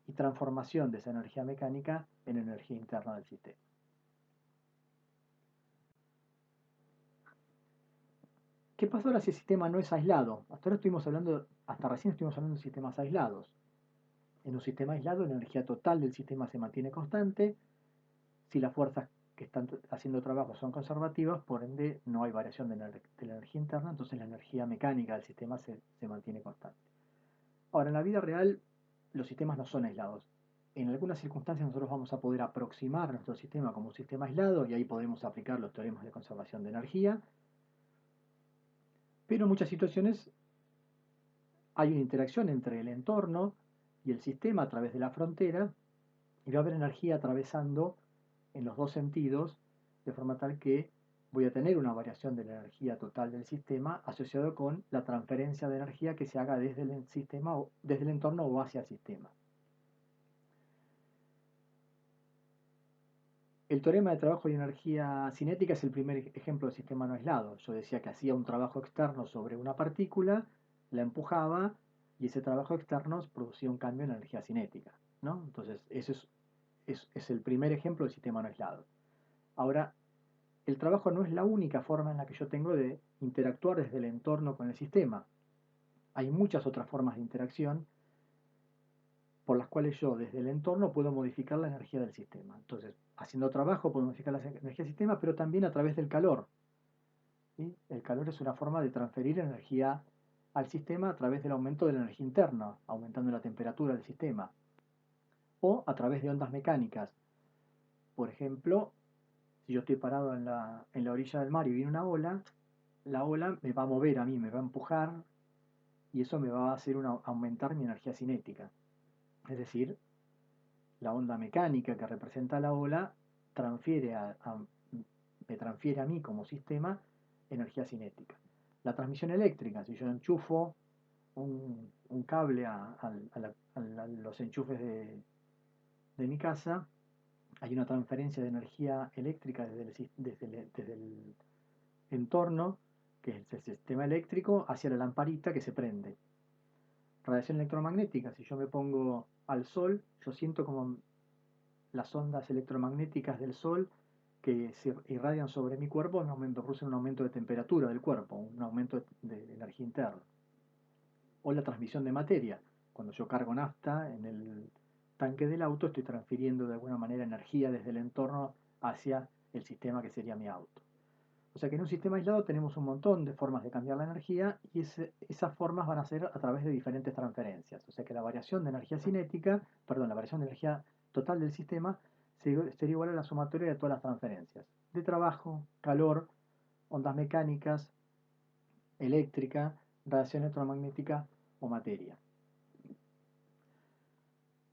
y transformación de esa energía mecánica en energía interna del sistema. ¿Qué pasa ahora si el sistema no es aislado? Hasta recién estuvimos hablando de sistemas aislados. En un sistema aislado, la energía total del sistema se mantiene constante. Si las fuerzas que están haciendo trabajo son conservativas, por ende no hay variación de la energía interna, entonces la energía mecánica del sistema se mantiene constante. Ahora, en la vida real, los sistemas no son aislados. En algunas circunstancias nosotros vamos a poder aproximar nuestro sistema como un sistema aislado y ahí podemos aplicar los teoremas de conservación de energía, pero en muchas situaciones hay una interacción entre el entorno y el sistema a través de la frontera y va a haber energía atravesando en los dos sentidos, de forma tal que voy a tener una variación de la energía total del sistema asociado con la transferencia de energía que se haga desde el sistema o desde el entorno o hacia el sistema. El teorema de trabajo y energía cinética es el primer ejemplo de sistema no aislado. Yo decía que hacía un trabajo externo sobre una partícula, la empujaba y ese trabajo externo producía un cambio en energía cinética, ¿no? Entonces, ese es el primer ejemplo de sistema no aislado. Ahora, el trabajo no es la única forma en la que yo tengo de interactuar desde el entorno con el sistema. Hay muchas otras formas de interacción por las cuales yo desde el entorno puedo modificar la energía del sistema. Entonces, haciendo trabajo puedo modificar la energía del sistema, pero también a través del calor. ¿Sí? El calor es una forma de transferir energía al sistema a través del aumento de la energía interna, aumentando la temperatura del sistema. O a través de ondas mecánicas. Por ejemplo, si yo estoy parado en la orilla del mar y viene una ola, la ola me va a mover a mí, me va a empujar y eso me va a hacer aumentar mi energía cinética. Es decir, la onda mecánica que representa la ola me transfiere a mí como sistema energía cinética. La transmisión eléctrica, si yo enchufo un cable a los enchufes de mi casa, hay una transferencia de energía eléctrica desde el entorno, que es el sistema eléctrico, hacia la lamparita que se prende. Radiación electromagnética, si yo me pongo al sol, yo siento como las ondas electromagnéticas del sol que se irradian sobre mi cuerpo producen un aumento de temperatura del cuerpo, un aumento de energía interna. O la transmisión de materia, cuando yo cargo nafta en el tanque del auto, estoy transfiriendo de alguna manera energía desde el entorno hacia el sistema que sería mi auto. O sea que en un sistema aislado tenemos un montón de formas de cambiar la energía y esas formas van a ser a través de diferentes transferencias. O sea que la variación de energía cinética, perdón, la variación de energía total del sistema sería igual a la sumatoria de todas las transferencias. De trabajo, calor, ondas mecánicas, eléctrica, radiación electromagnética o materia.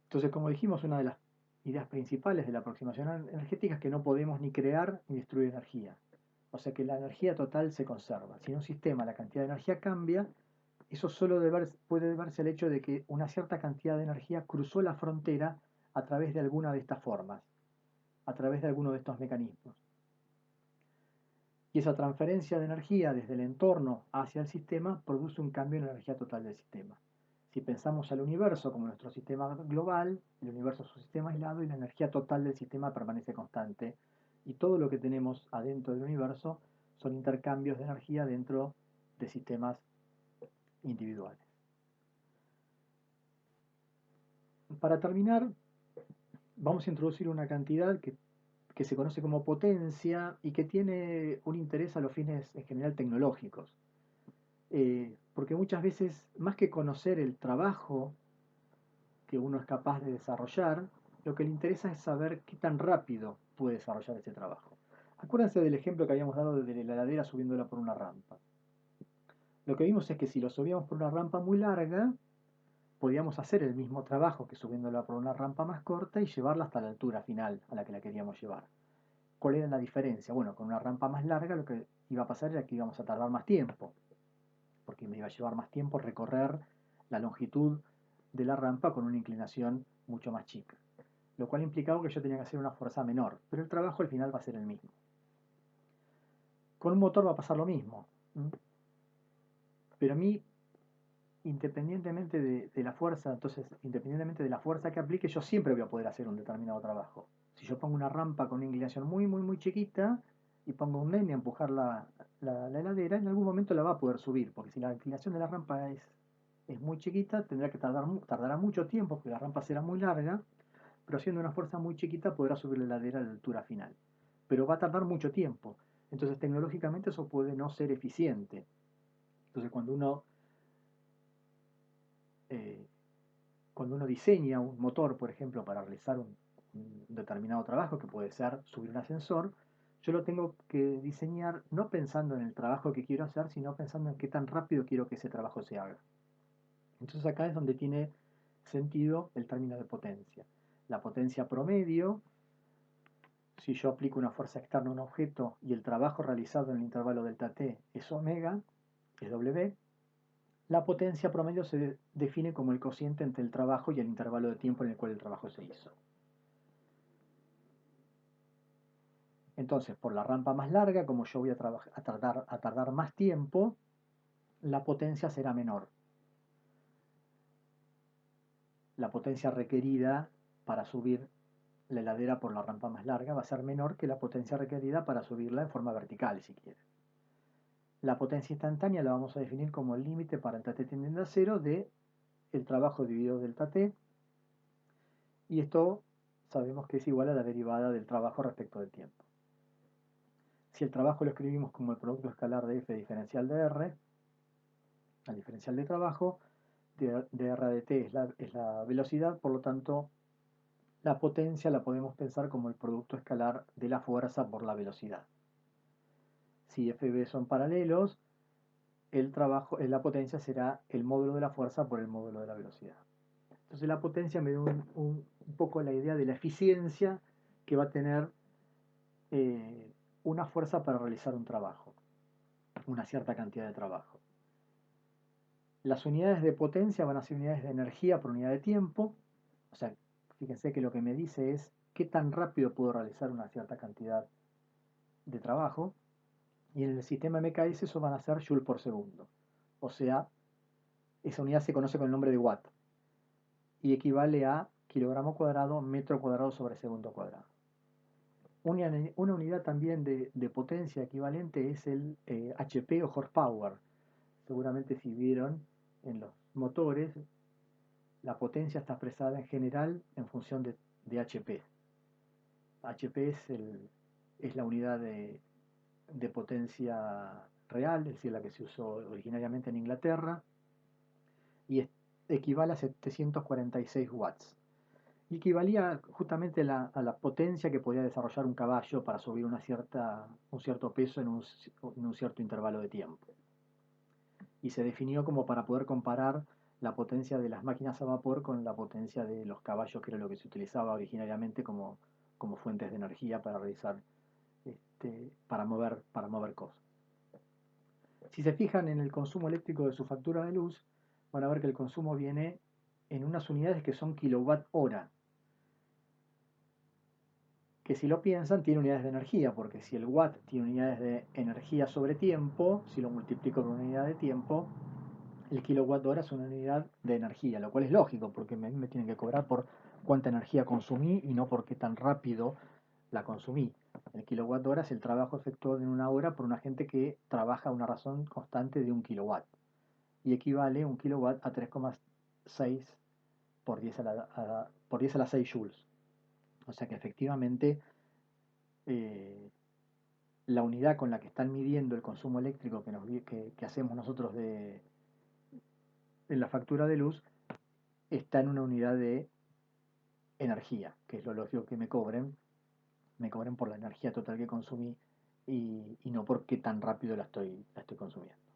Entonces, como dijimos, una de las ideas principales de la aproximación energética es que no podemos ni crear ni destruir energía. O sea que la energía total se conserva. Si en un sistema la cantidad de energía cambia, eso solo puede deberse al hecho de que una cierta cantidad de energía cruzó la frontera a través de alguna de estas formas, a través de alguno de estos mecanismos. Y esa transferencia de energía desde el entorno hacia el sistema produce un cambio en la energía total del sistema. Si pensamos al universo como nuestro sistema global, el universo es un sistema aislado y la energía total del sistema permanece constante. Y todo lo que tenemos adentro del universo son intercambios de energía dentro de sistemas individuales. Para terminar, vamos a introducir una cantidad que se conoce como potencia y que tiene un interés a los fines en general tecnológicos. Porque muchas veces, más que conocer el trabajo que uno es capaz de desarrollar, lo que le interesa es saber qué tan rápido puede desarrollar ese trabajo. Acuérdense del ejemplo que habíamos dado de la heladera subiéndola por una rampa. Lo que vimos es que si lo subíamos por una rampa muy larga, podíamos hacer el mismo trabajo que subiéndola por una rampa más corta y llevarla hasta la altura final a la que la queríamos llevar. ¿Cuál era la diferencia? Bueno, con una rampa más larga lo que iba a pasar era que íbamos a tardar más tiempo, porque me iba a llevar más tiempo recorrer la longitud de la rampa con una inclinación mucho más chica, lo cual implicaba que yo tenía que hacer una fuerza menor, pero el trabajo al final va a ser el mismo. Con un motor va a pasar lo mismo, pero a mí, independientemente de la fuerza, entonces, independientemente de la fuerza que aplique, yo siempre voy a poder hacer un determinado trabajo. Si yo pongo una rampa con una inclinación muy chiquita y pongo un nene a empujar la heladera, en algún momento la va a poder subir, porque si la inclinación de la rampa es muy chiquita, tardará mucho tiempo, porque la rampa será muy larga, pero haciendo una fuerza muy chiquita podrá subir la heladera a la altura final. Pero va a tardar mucho tiempo. Entonces, tecnológicamente eso puede no ser eficiente. Entonces, eh, cuando uno diseña un motor, por ejemplo, para realizar un determinado trabajo, que puede ser subir un ascensor, yo lo tengo que diseñar no pensando en el trabajo que quiero hacer, sino pensando en qué tan rápido quiero que ese trabajo se haga. Entonces acá es donde tiene sentido el término de potencia. La potencia promedio, si yo aplico una fuerza externa a un objeto y el trabajo realizado en el intervalo delta t es omega, es W, la potencia promedio se define como el cociente entre el trabajo y el intervalo de tiempo en el cual el trabajo se hizo. Entonces, por la rampa más larga, como yo voy a tardar más tiempo, la potencia será menor. La potencia requerida para subir la heladera por la rampa más larga va a ser menor que la potencia requerida para subirla en forma vertical, si quiere. La potencia instantánea la vamos a definir como el límite para el t tendiendo a cero de el trabajo dividido delta t, y esto sabemos que es igual a la derivada del trabajo respecto del tiempo. Si el trabajo lo escribimos como el producto escalar de f diferencial de r, al diferencial de trabajo, de r de t es la velocidad, por lo tanto, la potencia la podemos pensar como el producto escalar de la fuerza por la velocidad. Si f y b son paralelos, la potencia será el módulo de la fuerza por el módulo de la velocidad. Entonces la potencia me da un poco la idea de la eficiencia que va a tener una fuerza para realizar un trabajo, una cierta cantidad de trabajo. Las unidades de potencia van a ser unidades de energía por unidad de tiempo. O sea, fíjense que lo que me dice es qué tan rápido puedo realizar una cierta cantidad de trabajo. Y en el sistema MKS eso van a ser joule por segundo. O sea, esa unidad se conoce con el nombre de watt y equivale a kilogramo cuadrado, metro cuadrado sobre segundo cuadrado. Una unidad también de potencia equivalente es el HP o horsepower. Seguramente si vieron en los motores, la potencia está expresada en general en función de HP. HP es la unidad de potencia real, es decir, la que se usó originariamente en Inglaterra, y equivale a 746 watts. Y equivalía justamente a la potencia que podía desarrollar un caballo para subir un cierto peso en un cierto intervalo de tiempo. Y se definió como para poder comparar la potencia de las máquinas a vapor con la potencia de los caballos, que era lo que se utilizaba originariamente como fuentes de energía para realizar, para mover cosas. Si se fijan en el consumo eléctrico de su factura de luz, van a ver que el consumo viene en unas unidades que son kilowatt hora, que si lo piensan tiene unidades de energía, porque si el watt tiene unidades de energía sobre tiempo, si lo multiplico por una unidad de tiempo, el kilowatt hora es una unidad de energía, lo cual es lógico, porque me tienen que cobrar por cuánta energía consumí y no por qué tan rápido la consumí. El kilowatt hora es el trabajo efectuado en una hora por un agente que trabaja a una razón constante de 1 kilowatt. Y equivale un kilowatt a 3,6 por 10 por 10 a la 6 joules. O sea que efectivamente eh, la unidad con la que están midiendo el consumo eléctrico que hacemos nosotros en la factura de luz está en una unidad de energía, que es lo lógico que me cobren por la energía total que consumí y no por qué tan rápido la estoy consumiendo.